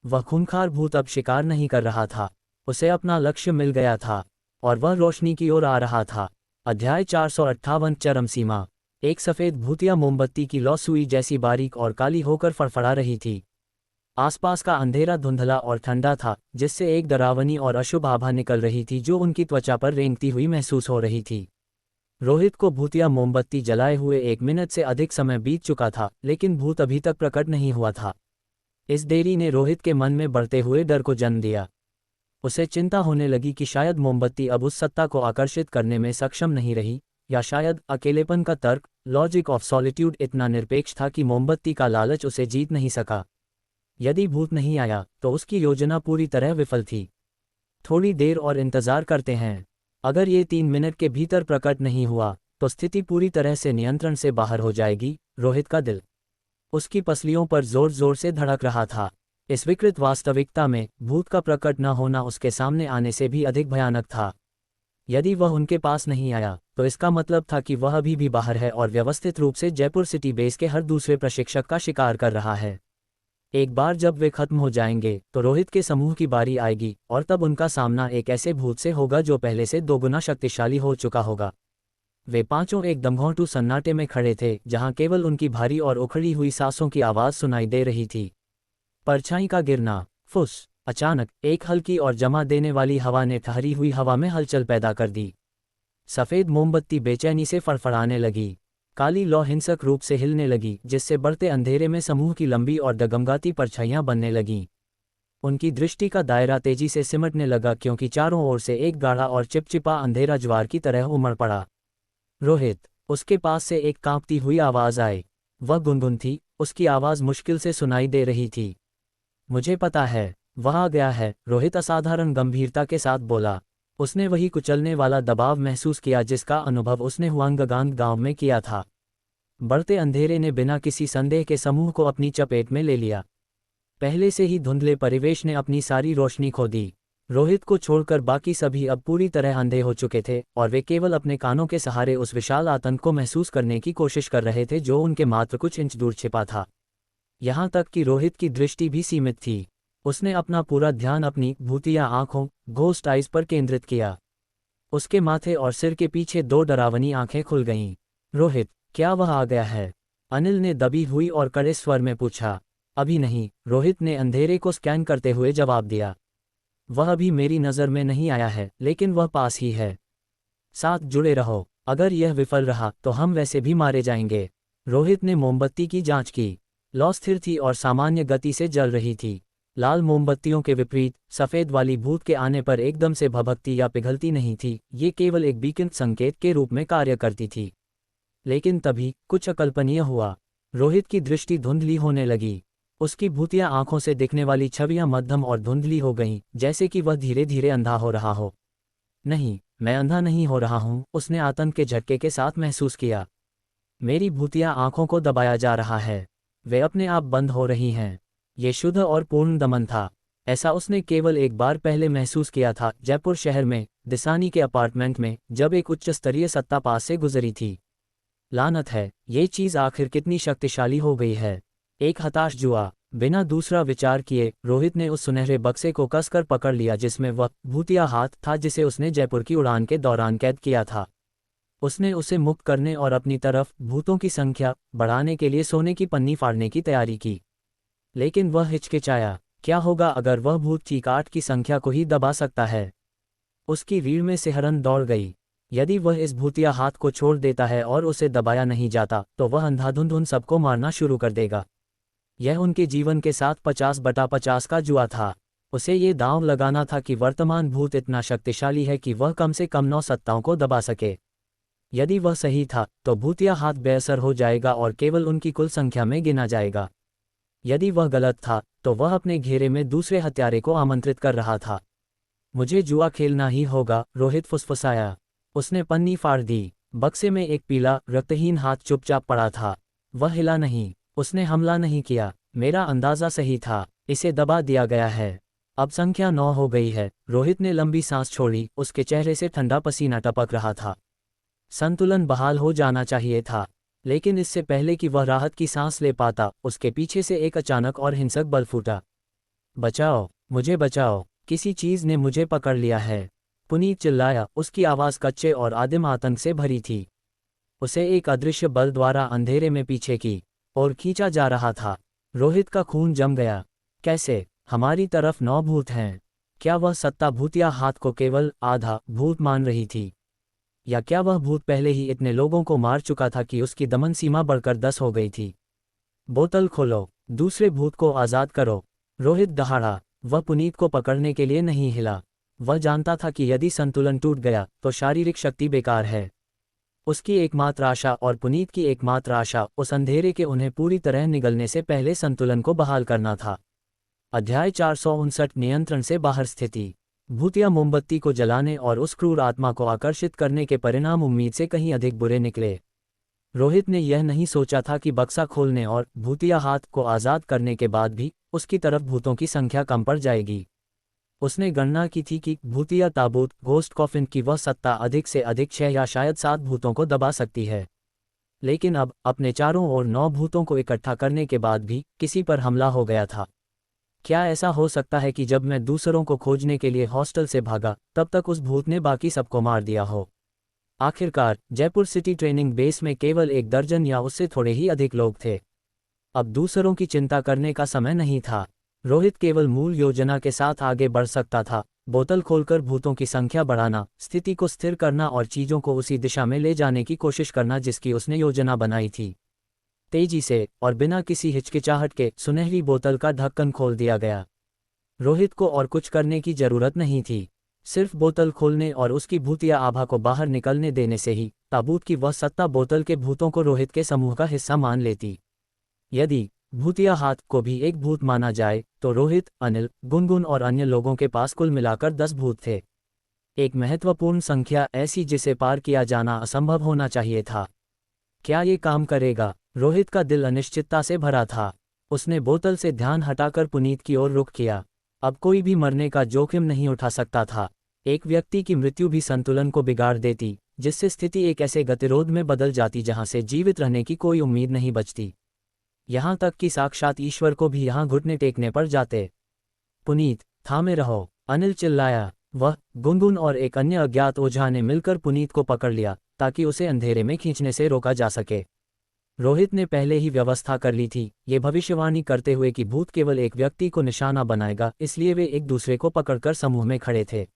वह खूंखार भूत अब शिकार नहीं कर रहा था। उसे अपना लक्ष्य मिल गया था और वह रोशनी की ओर आ रहा था। अध्याय 458 चरम सीमा। एक सफ़ेद भूतिया मोमबत्ती की लौ सुई जैसी बारीक और काली होकर फड़फड़ा रही थी। आसपास का अंधेरा धुंधला और ठंडा था, जिससे एक डरावनी और अशुभ आभा निकल रही थी जो उनकी त्वचा पर रेंगती हुई महसूस हो रही थी। रोहित को भूतिया मोमबत्ती जलाए हुए 1 मिनट से अधिक समय बीत चुका था, लेकिन भूत अभी तक प्रकट नहीं हुआ था। इस देरी ने रोहित के मन में बढ़ते हुए डर को जन्म दिया। उसे चिंता होने लगी कि शायद मोमबत्ती अब उस सत्ता को आकर्षित करने में सक्षम नहीं रही, या शायद अकेलेपन का तर्क, लॉजिक ऑफ सॉलिट्यूड, इतना निरपेक्ष था कि मोमबत्ती का लालच उसे जीत नहीं सका। यदि भूत नहीं आया तो उसकी योजना पूरी तरह विफल थी। थोड़ी देर और इंतजार करते हैं। अगर ये 3 मिनट के भीतर प्रकट नहीं हुआ तो स्थिति पूरी तरह से नियंत्रण से बाहर हो जाएगी। रोहित का दिल उसकी पसलियों पर जोर जोर से धड़क रहा था। इस विकृत वास्तविकता में भूत का प्रकट न होना उसके सामने आने से भी अधिक भयानक था। यदि वह उनके पास नहीं आया तो इसका मतलब था कि वह अभी भी बाहर है और व्यवस्थित रूप से जयपुर सिटी बेस के हर दूसरे प्रशिक्षक का शिकार कर रहा है। एक बार जब वे खत्म हो जाएंगे तो रोहित के समूह की बारी आएगी और तब उनका सामना एक ऐसे भूत से होगा जो पहले से 2 गुना शक्तिशाली हो चुका होगा। वे पांचों एक दमघोंटू सन्नाटे में खड़े थे, जहां केवल उनकी भारी और उखड़ी हुई सांसों की आवाज़ सुनाई दे रही थी। परछाई का गिरना, फुस। अचानक एक हल्की और जमा देने वाली हवा ने ठहरी हुई हवा में हलचल पैदा कर दी। सफ़ेद मोमबत्ती बेचैनी से फड़फड़ाने लगी। काली लौ हिंसक रूप से हिलने लगी, जिससे बढ़ते अंधेरे में समूह की लंबी और डगमगाती परछाइयां बनने लगीं। उनकी दृष्टि का दायरा तेजी से सिमटने लगा, क्योंकि चारों ओर से एक गाढ़ा और चिपचिपा अंधेरा ज्वार की तरह उमड़ पड़ा। रोहित, उसके पास से एक कांपती हुई आवाज़ आई। वह गुनगुन थी, उसकी आवाज़ मुश्किल से सुनाई दे रही थी। मुझे पता है, वह आ गया है, रोहित असाधारण गंभीरता के साथ बोला। उसने वही कुचलने वाला दबाव महसूस किया जिसका अनुभव उसने हुआंगगांग गांव में किया था। बढ़ते अंधेरे ने बिना किसी संदेह के समूह को अपनी चपेट में ले लिया। पहले से ही धुंधले परिवेश ने अपनी सारी रोशनी खो दी। रोहित को छोड़कर बाकी सभी अब पूरी तरह अंधे हो चुके थे और वे केवल अपने कानों के सहारे उस विशाल आतंक को महसूस करने की कोशिश कर रहे थे जो उनके मात्र कुछ इंच दूर छिपा था। यहाँ तक कि रोहित की दृष्टि भी सीमित थी। उसने अपना पूरा ध्यान अपनी भूतिया आंखों, घोस्ट आइज पर केंद्रित किया। उसके माथे और सिर के पीछे 2 डरावनी आंखें खुल गईं। रोहित, क्या वह आ गया है? अनिल ने दबी हुई और कड़े स्वर में पूछा। अभी नहीं, रोहित ने अंधेरे को स्कैन करते हुए जवाब दिया। वह अभी मेरी नज़र में नहीं आया है, लेकिन वह पास ही है। साथ जुड़े रहो, अगर यह विफल रहा तो हम वैसे भी मारे जाएंगे। रोहित ने मोमबत्ती की जांच की। लौ स्थिर थी और सामान्य गति से जल रही थी। लाल मोमबत्तियों के विपरीत सफ़ेद वाली भूत के आने पर एकदम से भभकती या पिघलती नहीं थी, ये केवल एक बीकन संकेत के रूप में कार्य करती थी। लेकिन तभी कुछ अकल्पनीय हुआ। रोहित की दृष्टि धुंधली होने लगी। उसकी भूतिया आंखों से दिखने वाली छवियां मध्यम और धुंधली हो गईं, जैसे कि वह धीरे धीरे अंधा हो रहा हो। नहीं, मैं अंधा नहीं हो रहा हूं, उसने आतंक के झटके के साथ महसूस किया। मेरी भूतिया आंखों को दबाया जा रहा है, वे अपने आप बंद हो रही हैं। ये शुद्ध और पूर्ण दमन था। ऐसा उसने केवल एक बार पहले महसूस किया था, जयपुर शहर में दिसानी के अपार्टमेंट में, जब एक उच्च स्तरीय सत्ता पास से गुजरी थी। लानत है, ये चीज़ आखिर कितनी शक्तिशाली हो गई है। एक हताश जुआ। बिना दूसरा विचार किए रोहित ने उस सुनहरे बक्से को कसकर पकड़ लिया जिसमें वह भूतिया हाथ था जिसे उसने जयपुर की उड़ान के दौरान कैद किया था। उसने उसे मुक्त करने और अपनी तरफ भूतों की संख्या बढ़ाने के लिए सोने की पन्नी फाड़ने की तैयारी की। लेकिन वह हिचकिचाया। क्या होगा अगर वह भूत ठीक 8 की संख्या को ही दबा सकता है? उसकी रीढ़ में सिहरन दौड़ गई। यदि वह इस भूतिया हाथ को छोड़ देता है और उसे दबाया नहीं जाता तो वह अंधाधुंध उन सबको मारना शुरू कर देगा। यह उनके जीवन के साथ 50/50 का जुआ था। उसे ये दांव लगाना था कि वर्तमान भूत इतना शक्तिशाली है कि वह कम से कम 9 सत्ताओं को दबा सके। यदि वह सही था तो भूतिया हाथ बेअसर हो जाएगा और केवल उनकी कुल संख्या में गिना जाएगा। यदि वह गलत था तो वह अपने घेरे में दूसरे हत्यारे को आमंत्रित कर रहा था। मुझे जुआ खेलना ही होगा, रोहित फुसफुसाया। उसने पन्नी फाड़ दी। बक्से में एक पीला रक्तहीन हाथ चुपचाप पड़ा था। वह हिला नहीं। उसने हमला नहीं किया। मेरा अंदाजा सही था, इसे दबा दिया गया है। अब संख्या 9 हो गई है। रोहित ने लंबी सांस छोड़ी। उसके चेहरे से ठंडा पसीना टपक रहा था। संतुलन बहाल हो जाना चाहिए था, लेकिन इससे पहले कि वह राहत की सांस ले पाता, उसके पीछे से एक अचानक और हिंसक बल फूटा। बचाओ, मुझे बचाओ, किसी चीज ने मुझे पकड़ लिया है, पुनीत चिल्लाया। उसकी आवाज कच्चे और आदिम आतंक से भरी थी। उसे एक अदृश्य बल द्वारा अंधेरे में पीछे की और खींचा जा रहा था। रोहित का खून जम गया। कैसे? हमारी तरफ 9 भूत हैं। क्या वह सत्ता भूतिया हाथ को केवल आधा भूत मान रही थी, या क्या वह भूत पहले ही इतने लोगों को मार चुका था कि उसकी दमन सीमा बढ़कर 10 हो गई थी? बोतल खोलो, दूसरे भूत को आज़ाद करो, रोहित दहाड़ा। वह पुनीत को पकड़ने के लिए नहीं हिला। वह जानता था कि यदि संतुलन टूट गया तो शारीरिक शक्ति बेकार है। उसकी एकमात्र आशा और पुनीत की एकमात्र आशा उस अंधेरे के उन्हें पूरी तरह निगलने से पहले संतुलन को बहाल करना था। अध्याय 459 नियंत्रण से बाहर स्थिति। भूतिया मोमबत्ती को जलाने और उस क्रूर आत्मा को आकर्षित करने के परिणाम उम्मीद से कहीं अधिक बुरे निकले। रोहित ने यह नहीं सोचा था कि बक्सा खोलने और भूतिया हाथ को आज़ाद करने के बाद भी उसकी तरफ भूतों की संख्या कम पड़ जाएगी। उसने गणना की थी कि भूतिया ताबूत घोस्ट कॉफिन की वह सत्ता अधिक से अधिक 6 या शायद 7 भूतों को दबा सकती है। लेकिन अब अपने चारों ओर 9 भूतों को इकट्ठा करने के बाद भी किसी पर हमला हो गया था। क्या ऐसा हो सकता है कि जब मैं दूसरों को खोजने के लिए हॉस्टल से भागा तब तक उस भूत ने बाकी सबको मार दिया हो? आखिरकार जयपुर सिटी ट्रेनिंग बेस में केवल 1 दर्जन या उससे थोड़े ही अधिक लोग थे। अब दूसरों की चिंता करने का समय नहीं था। रोहित केवल मूल योजना के साथ आगे बढ़ सकता था। बोतल खोलकर भूतों की संख्या बढ़ाना, स्थिति को स्थिर करना और चीजों को उसी दिशा में ले जाने की कोशिश करना जिसकी उसने योजना बनाई थी। तेजी से और बिना किसी हिचकिचाहट के सुनहरी बोतल का ढक्कन खोल दिया गया। रोहित को और कुछ करने की जरूरत नहीं थी। सिर्फ बोतल खोलने और उसकी भूतिया आभा को बाहर निकलने देने से ही ताबूत की वह सत्ता बोतल के भूतों को रोहित के समूह का हिस्सा मान लेती। यदि भूतिया हाथ को भी एक भूत माना जाए तो रोहित, अनिल, गुनगुन और अन्य लोगों के पास कुल मिलाकर 10 भूत थे। एक महत्वपूर्ण संख्या ऐसी जिसे पार किया जाना असंभव होना चाहिए था। क्या ये काम करेगा? रोहित का दिल अनिश्चितता से भरा था। उसने बोतल से ध्यान हटाकर पुनीत की ओर रुख किया। अब कोई भी मरने का जोखिम नहीं उठा सकता था। एक व्यक्ति की मृत्यु भी संतुलन को बिगाड़ देती, जिससे स्थिति एक ऐसे गतिरोध में बदल जाती जहां से जीवित रहने की कोई उम्मीद नहीं बचती। यहां तक कि साक्षात ईश्वर को भी यहां घुटने टेकने पड़ जाते। पुनीत, थामे रहो, अनिल चिल्लाया। वह, गुनगुन और एक अन्य अज्ञात ओझा ने मिलकर पुनीत को पकड़ लिया ताकि उसे अंधेरे में खींचने से रोका जा सके। रोहित ने पहले ही व्यवस्था कर ली थी, ये भविष्यवाणी करते हुए कि भूत केवल एक व्यक्ति को निशाना बनाएगा, इसलिए वे एक दूसरे को पकड़कर समूह में खड़े थे।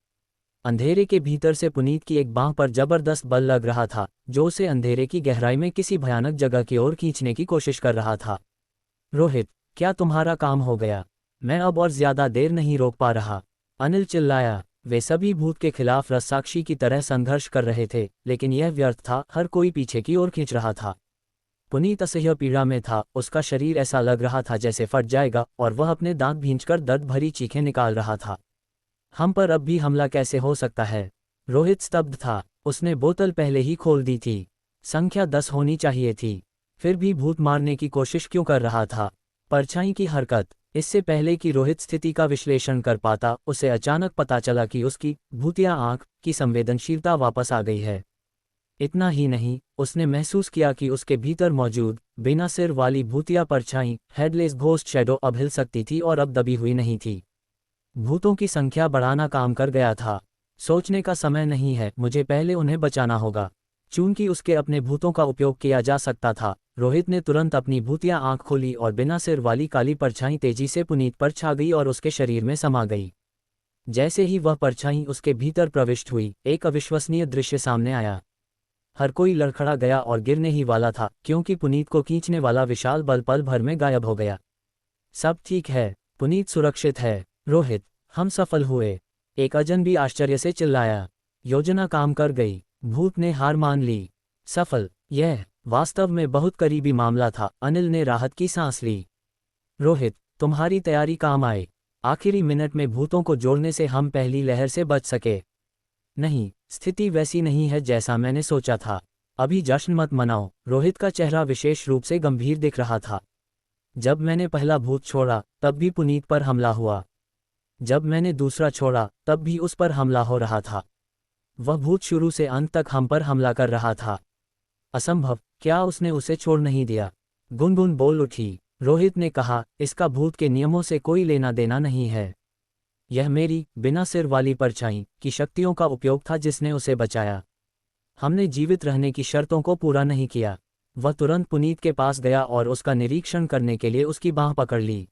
अंधेरे के भीतर से पुनीत की एक बांह पर जबरदस्त बल लग रहा था, जो उसे अंधेरे की गहराई में किसी भयानक जगह की ओर खींचने की कोशिश कर रहा था। रोहित, क्या तुम्हारा काम हो गया? मैं अब और ज्यादा देर नहीं रोक पा रहा, अनिल चिल्लाया। वे सभी भूत के खिलाफ रस्साक्षी की तरह संघर्ष कर रहे थे, लेकिन यह व्यर्थ था। हर कोई पीछे की ओर खींच रहा था। पुनीत असह्य पीड़ा में था। उसका शरीर ऐसा लग रहा था जैसे फट जाएगा और वह अपने दांत भींचकर दर्द भरी चीखें निकाल रहा था। हम पर अब भी हमला कैसे हो सकता है? रोहित स्तब्ध था। उसने बोतल पहले ही खोल दी थी। संख्या 10 होनी चाहिए थी। फिर भी भूत मारने की कोशिश क्यों कर रहा था? परछाई की हरकत। इससे पहले कि रोहित स्थिति का विश्लेषण कर पाता, उसे अचानक पता चला कि उसकी भूतिया आंख की संवेदनशीलता वापस आ गई है। इतना ही नहीं, उसने महसूस किया कि उसके भीतर मौजूद बिना सिर वाली भूतिया परछाई, हेडलेस घोस्ट शैडो अब हिल सकती थी और अब दबी हुई नहीं थी। भूतों की संख्या बढ़ाना काम कर गया था। सोचने का समय नहीं है, मुझे पहले उन्हें बचाना होगा। चूंकि उसके अपने भूतों का उपयोग किया जा सकता था, रोहित ने तुरंत अपनी भूतिया आंख खोली और बिना सिर वाली काली परछाई तेजी से पुनीत पर छा गई और उसके शरीर में समा गई। जैसे ही वह परछाई उसके भीतर प्रविष्ट हुई, एक अविश्वसनीय दृश्य सामने आया। हर कोई लड़खड़ा गया और गिरने ही वाला था, क्योंकि पुनीत को खींचने वाला विशाल बल पल भर में गायब हो गया। सब ठीक है, पुनीत सुरक्षित है। रोहित, हम सफल हुए, एक अजनबी आश्चर्य से चिल्लाया। योजना काम कर गई, भूत ने हार मान ली। सफल, यह वास्तव में बहुत करीबी मामला था। अनिल ने राहत की सांस ली। रोहित, तुम्हारी तैयारी काम आए। आखिरी मिनट में भूतों को जोड़ने से हम पहली लहर से बच सके। नहीं, स्थिति वैसी नहीं है जैसा मैंने सोचा था। अभी जश्न मत मनाओ। रोहित का चेहरा विशेष रूप से गंभीर दिख रहा था। जब मैंने पहला भूत छोड़ा तब भी पुनीत पर हमला हुआ। जब मैंने दूसरा छोड़ा तब भी उस पर हमला हो रहा था। वह भूत शुरू से अंत तक हम पर हमला कर रहा था। असंभव, क्या उसने उसे छोड़ नहीं दिया? गुनगुन बोल उठी। रोहित ने कहा, इसका भूत के नियमों से कोई लेना देना नहीं है। यह मेरी बिना सिर वाली परछाई की शक्तियों का उपयोग था जिसने उसे बचाया। हमने जीवित रहने की शर्तों को पूरा नहीं किया। वह तुरंत पुनीत के पास गया और उसका निरीक्षण करने के लिए उसकी बाँह पकड़ ली।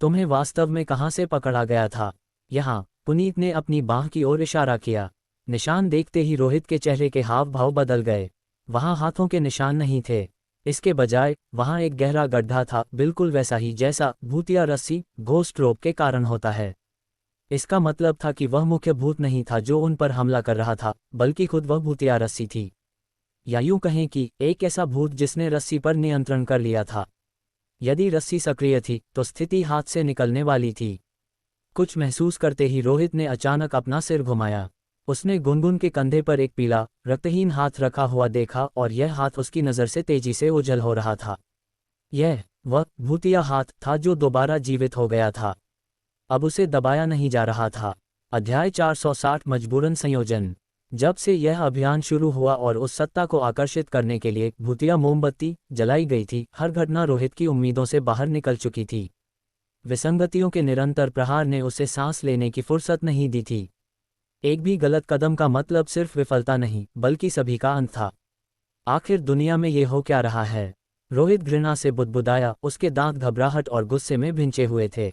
तुम्हें वास्तव में कहाँ से पकड़ा गया था? यहाँ, पुनीत ने अपनी बाँह की ओर इशारा किया। निशान देखते ही रोहित के चेहरे के हाव भाव बदल गए। वहाँ हाथों के निशान नहीं थे। इसके बजाय वहाँ एक गहरा गड्ढा था, बिल्कुल वैसा ही जैसा भूतिया रस्सी घोस्ट रोप के कारण होता है। इसका मतलब था कि वह मुख्य भूत नहीं था जो उन पर हमला कर रहा था, बल्कि खुद वह भूतिया रस्सी थी। या यूं कहें कि एक ऐसा भूत जिसने रस्सी पर नियंत्रण कर लिया था। यदि रस्सी सक्रिय थी तो स्थिति हाथ से निकलने वाली थी। कुछ महसूस करते ही रोहित ने अचानक अपना सिर घुमाया। उसने गुनगुन के कंधे पर एक पीला, रक्तहीन हाथ रखा हुआ देखा और यह हाथ उसकी नज़र से तेजी से ओझल हो रहा था। यह वह भूतिया हाथ था जो दोबारा जीवित हो गया था। अब उसे दबाया नहीं जा रहा था। अध्याय 460 मजबूरन संयोजन। जब से यह अभियान शुरू हुआ और उस सत्ता को आकर्षित करने के लिए भूतिया मोमबत्ती जलाई गई थी, हर घटना रोहित की उम्मीदों से बाहर निकल चुकी थी। विसंगतियों के निरंतर प्रहार ने उसे सांस लेने की फुर्सत नहीं दी थी। एक भी गलत कदम का मतलब सिर्फ विफलता नहीं, बल्कि सभी का अंत था। आखिर दुनिया में ये हो क्या रहा है? रोहित घृणा से बुदबुदाया, उसके दांत घबराहट और गुस्से में भिंचे हुए थे।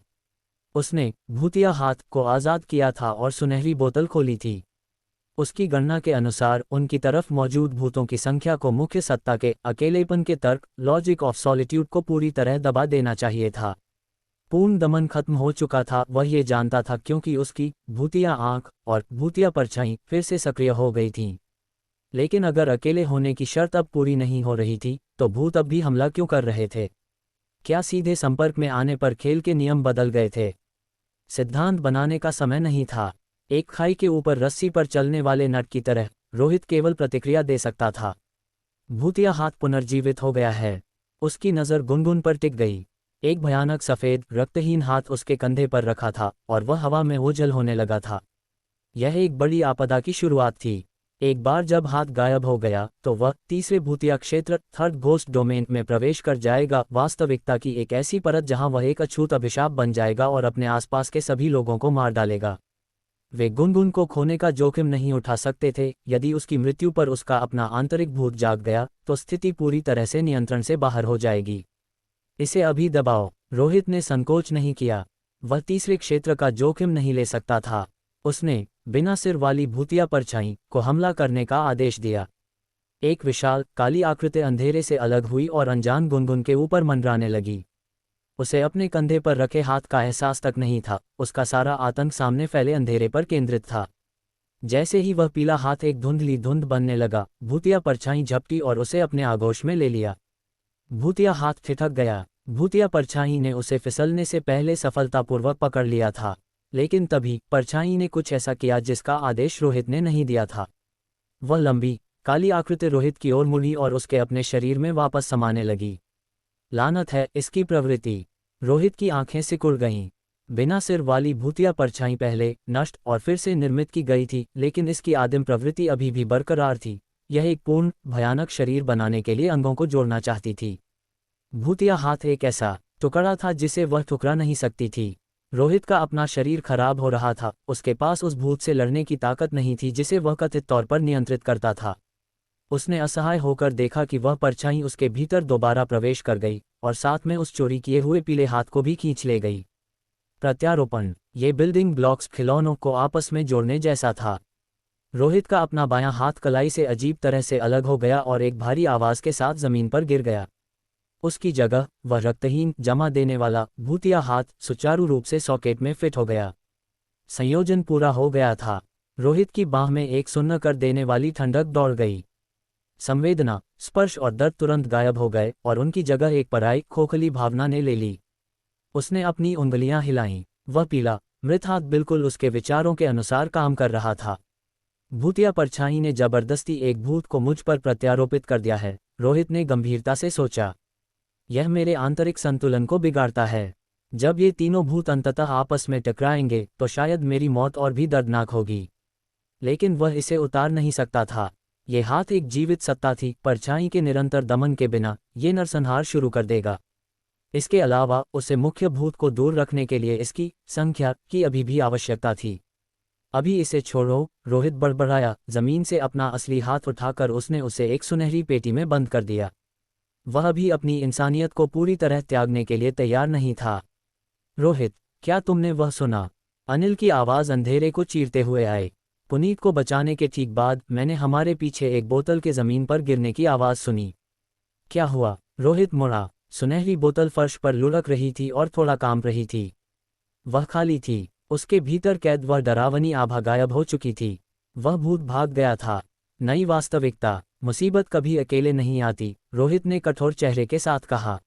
उसने भूतिया हाथ को आज़ाद किया था और सुनहरी बोतल खोली थी। उसकी गणना के अनुसार उनकी तरफ मौजूद भूतों की संख्या को मुख्य सत्ता के अकेलेपन के तर्क लॉजिक ऑफ सॉलिट्यूड को पूरी तरह दबा देना चाहिए था। पूर्ण दमन खत्म हो चुका था, वह ये जानता था, क्योंकि उसकी भूतिया आंख और भूतिया परछाई फिर से सक्रिय हो गई थीं। लेकिन अगर अकेले होने की शर्त अब पूरी नहीं हो रही थी, तो भूत अब भी हमला क्यों कर रहे थे? क्या सीधे संपर्क में आने पर खेल के नियम बदल गए थे? सिद्धांत बनाने का समय नहीं था। एक खाई के ऊपर रस्सी पर चलने वाले नट की तरह रोहित केवल प्रतिक्रिया दे सकता था। भूतिया हाथ पुनर्जीवित हो गया है। उसकी नज़र गुनगुन पर टिक गई। एक भयानक सफ़ेद रक्तहीन हाथ उसके कंधे पर रखा था और वह हवा में ओझल होने लगा था। यह एक बड़ी आपदा की शुरुआत थी। एक बार जब हाथ गायब हो गया तो वह तीसरे भूतिया क्षेत्र थर्ड घोस्ट डोमेन में प्रवेश कर जाएगा, वास्तविकता की एक ऐसी परत जहां वह एक अछूत अभिशाप बन जाएगा और अपने आसपास के सभी लोगों को मार डालेगा। वे गुनगुन को खोने का जोखिम नहीं उठा सकते थे। यदि उसकी मृत्यु पर उसका अपना आंतरिक भूत जाग गया तो स्थिति पूरी तरह से नियंत्रण से बाहर हो जाएगी। इसे अभी दबाओ। रोहित ने संकोच नहीं किया। वह तीसरे क्षेत्र का जोखिम नहीं ले सकता था। उसने बिना सिर वाली भूतिया परछाई को हमला करने का आदेश दिया। एक विशाल काली आकृति अंधेरे से अलग हुई और अनजान गुनगुन के ऊपर मंडराने लगी। उसे अपने कंधे पर रखे हाथ का एहसास तक नहीं था। उसका सारा आतंक सामने फैले अंधेरे पर केंद्रित था। जैसे ही वह पीला हाथ एक धुंधली धुंध बनने लगा, भूतिया परछाई झपटी और उसे अपने आगोश में ले लिया। भूतिया हाथ ठिठक गया। भूतिया परछाई ने उसे फिसलने से पहले सफलतापूर्वक पकड़ लिया था, लेकिन तभी परछाई ने कुछ ऐसा किया जिसका आदेश रोहित ने नहीं दिया था। वह लंबी काली आकृति रोहित की ओर मुड़ी और उसके अपने शरीर में वापस समाने लगी। लानत है इसकी प्रवृत्ति। रोहित की आंखें सिकुड़ गईं। बिना सिर वाली भूतिया परछाई पहले नष्ट और फिर से निर्मित की गई थी, लेकिन इसकी आदिम प्रवृत्ति अभी भी बरकरार थी। यह एक पूर्ण भयानक शरीर बनाने के लिए अंगों को जोड़ना चाहती थी। भूतिया हाथ एक ऐसा टुकड़ा था जिसे वह ठुकरा नहीं सकती थी। रोहित का अपना शरीर खराब हो रहा था। उसके पास उस भूत से लड़ने की ताकत नहीं थी जिसे वह कथित तौर पर नियंत्रित करता था। उसने असहाय होकर देखा कि वह परछाई उसके भीतर दोबारा प्रवेश कर गई और साथ में उस चोरी किए हुए पीले हाथ को भी खींच ले गई। प्रत्यारोपण। ये बिल्डिंग ब्लॉक्स खिलौनों को आपस में जोड़ने जैसा था। रोहित का अपना बायां हाथ कलाई से अजीब तरह से अलग हो गया और एक भारी आवाज के साथ जमीन पर गिर गया। उसकी जगह वह रक्तहीन जमा देने वाला भूतिया हाथ सुचारू रूप से सॉकेट में फिट हो गया। संयोजन पूरा हो गया था। रोहित की बाह में एक सुन्न कर देने वाली ठंडक दौड़ गई। संवेदना, स्पर्श और दर्द तुरंत गायब हो गए और उनकी जगह एक पराई खोखली भावना ने ले ली। उसने अपनी उंगलियां हिलाईं। वह पीला, मृत हाथ बिल्कुल उसके विचारों के अनुसार काम कर रहा था। भूतिया परछाई ने जबरदस्ती एक भूत को मुझ पर प्रत्यारोपित कर दिया है, रोहित ने गंभीरता से सोचा। यह मेरे आंतरिक संतुलन को बिगाड़ता है। जब ये तीनों भूत अंततः आपस में टकराएंगे तो शायद मेरी मौत और भी दर्दनाक होगी। लेकिन वह इसे उतार नहीं सकता था। ये हाथ एक जीवित सत्ता थी, परछाई के निरंतर दमन के बिना ये नरसंहार शुरू कर देगा। इसके अलावा उसे मुख्य भूत को दूर रखने के लिए इसकी संख्या की अभी भी आवश्यकता थी। अभी इसे छोड़ो, रोहित बड़बड़ाया। जमीन से अपना असली हाथ उठाकर उसने उसे एक सुनहरी पेटी में बंद कर दिया। वह अभी अपनी इंसानियत को पूरी तरह त्यागने के लिए तैयार नहीं था। रोहित, क्या तुमने वह सुना? अनिल की आवाज़ अंधेरे को चीरते हुए आई। पुनीत को बचाने के ठीक बाद मैंने हमारे पीछे एक बोतल के ज़मीन पर गिरने की आवाज़ सुनी। क्या हुआ? रोहित मुड़ा। सुनहरी बोतल फर्श पर लुढ़क रही थी और थोड़ा कांप रही थी। वह खाली थी। उसके भीतर कैद वह डरावनी आभा गायब हो चुकी थी। वह भूत भाग गया था। नई वास्तविकता। मुसीबत कभी अकेले नहीं आती, रोहित ने कठोर चेहरे के साथ कहा।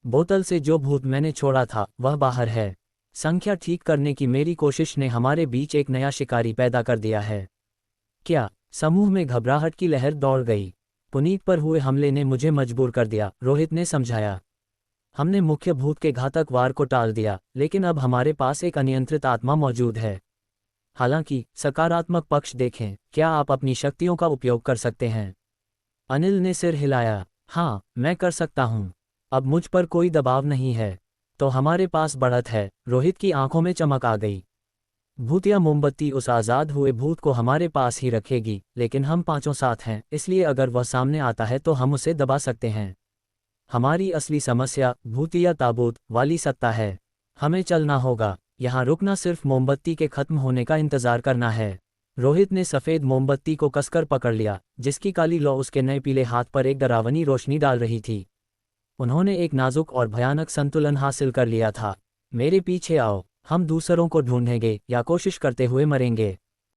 बोतल से जो भूत मैंने छोड़ा था वह बाहर है। संख्या ठीक करने की मेरी कोशिश ने हमारे बीच एक नया शिकारी पैदा कर दिया है। क्या? समूह में घबराहट की लहर दौड़ गई। पुनीत पर हुए हमले ने मुझे मजबूर कर दिया, रोहित ने समझाया। हमने मुख्य भूत के घातक वार को टाल दिया, लेकिन अब हमारे पास एक अनियंत्रित आत्मा मौजूद है। हालांकि सकारात्मक पक्ष देखें, क्या आप अपनी शक्तियों का उपयोग कर सकते हैं? अनिल ने सिर हिलाया। हाँ, मैं कर सकता हूँ। अब मुझ पर कोई दबाव नहीं है। तो हमारे पास बढ़त है। रोहित की आंखों में चमक आ गई। भूतिया मोमबत्ती उस आज़ाद हुए भूत को हमारे पास ही रखेगी, लेकिन हम पांचों साथ हैं, इसलिए अगर वह सामने आता है तो हम उसे दबा सकते हैं। हमारी असली समस्या भूतिया ताबूत वाली सत्ता है। हमें चलना होगा। यहाँ रुकना सिर्फ मोमबत्ती के खत्म होने का इंतजार करना है। रोहित ने सफ़ेद मोमबत्ती को कसकर पकड़ लिया, जिसकी काली लौ उसके नए पीले हाथ पर एक डरावनी रोशनी डाल रही थी। उन्होंने एक नाजुक और भयानक संतुलन हासिल कर लिया था। मेरे पीछे आओ, हम दूसरों को ढूंढेंगे या कोशिश करते हुए मरेंगे।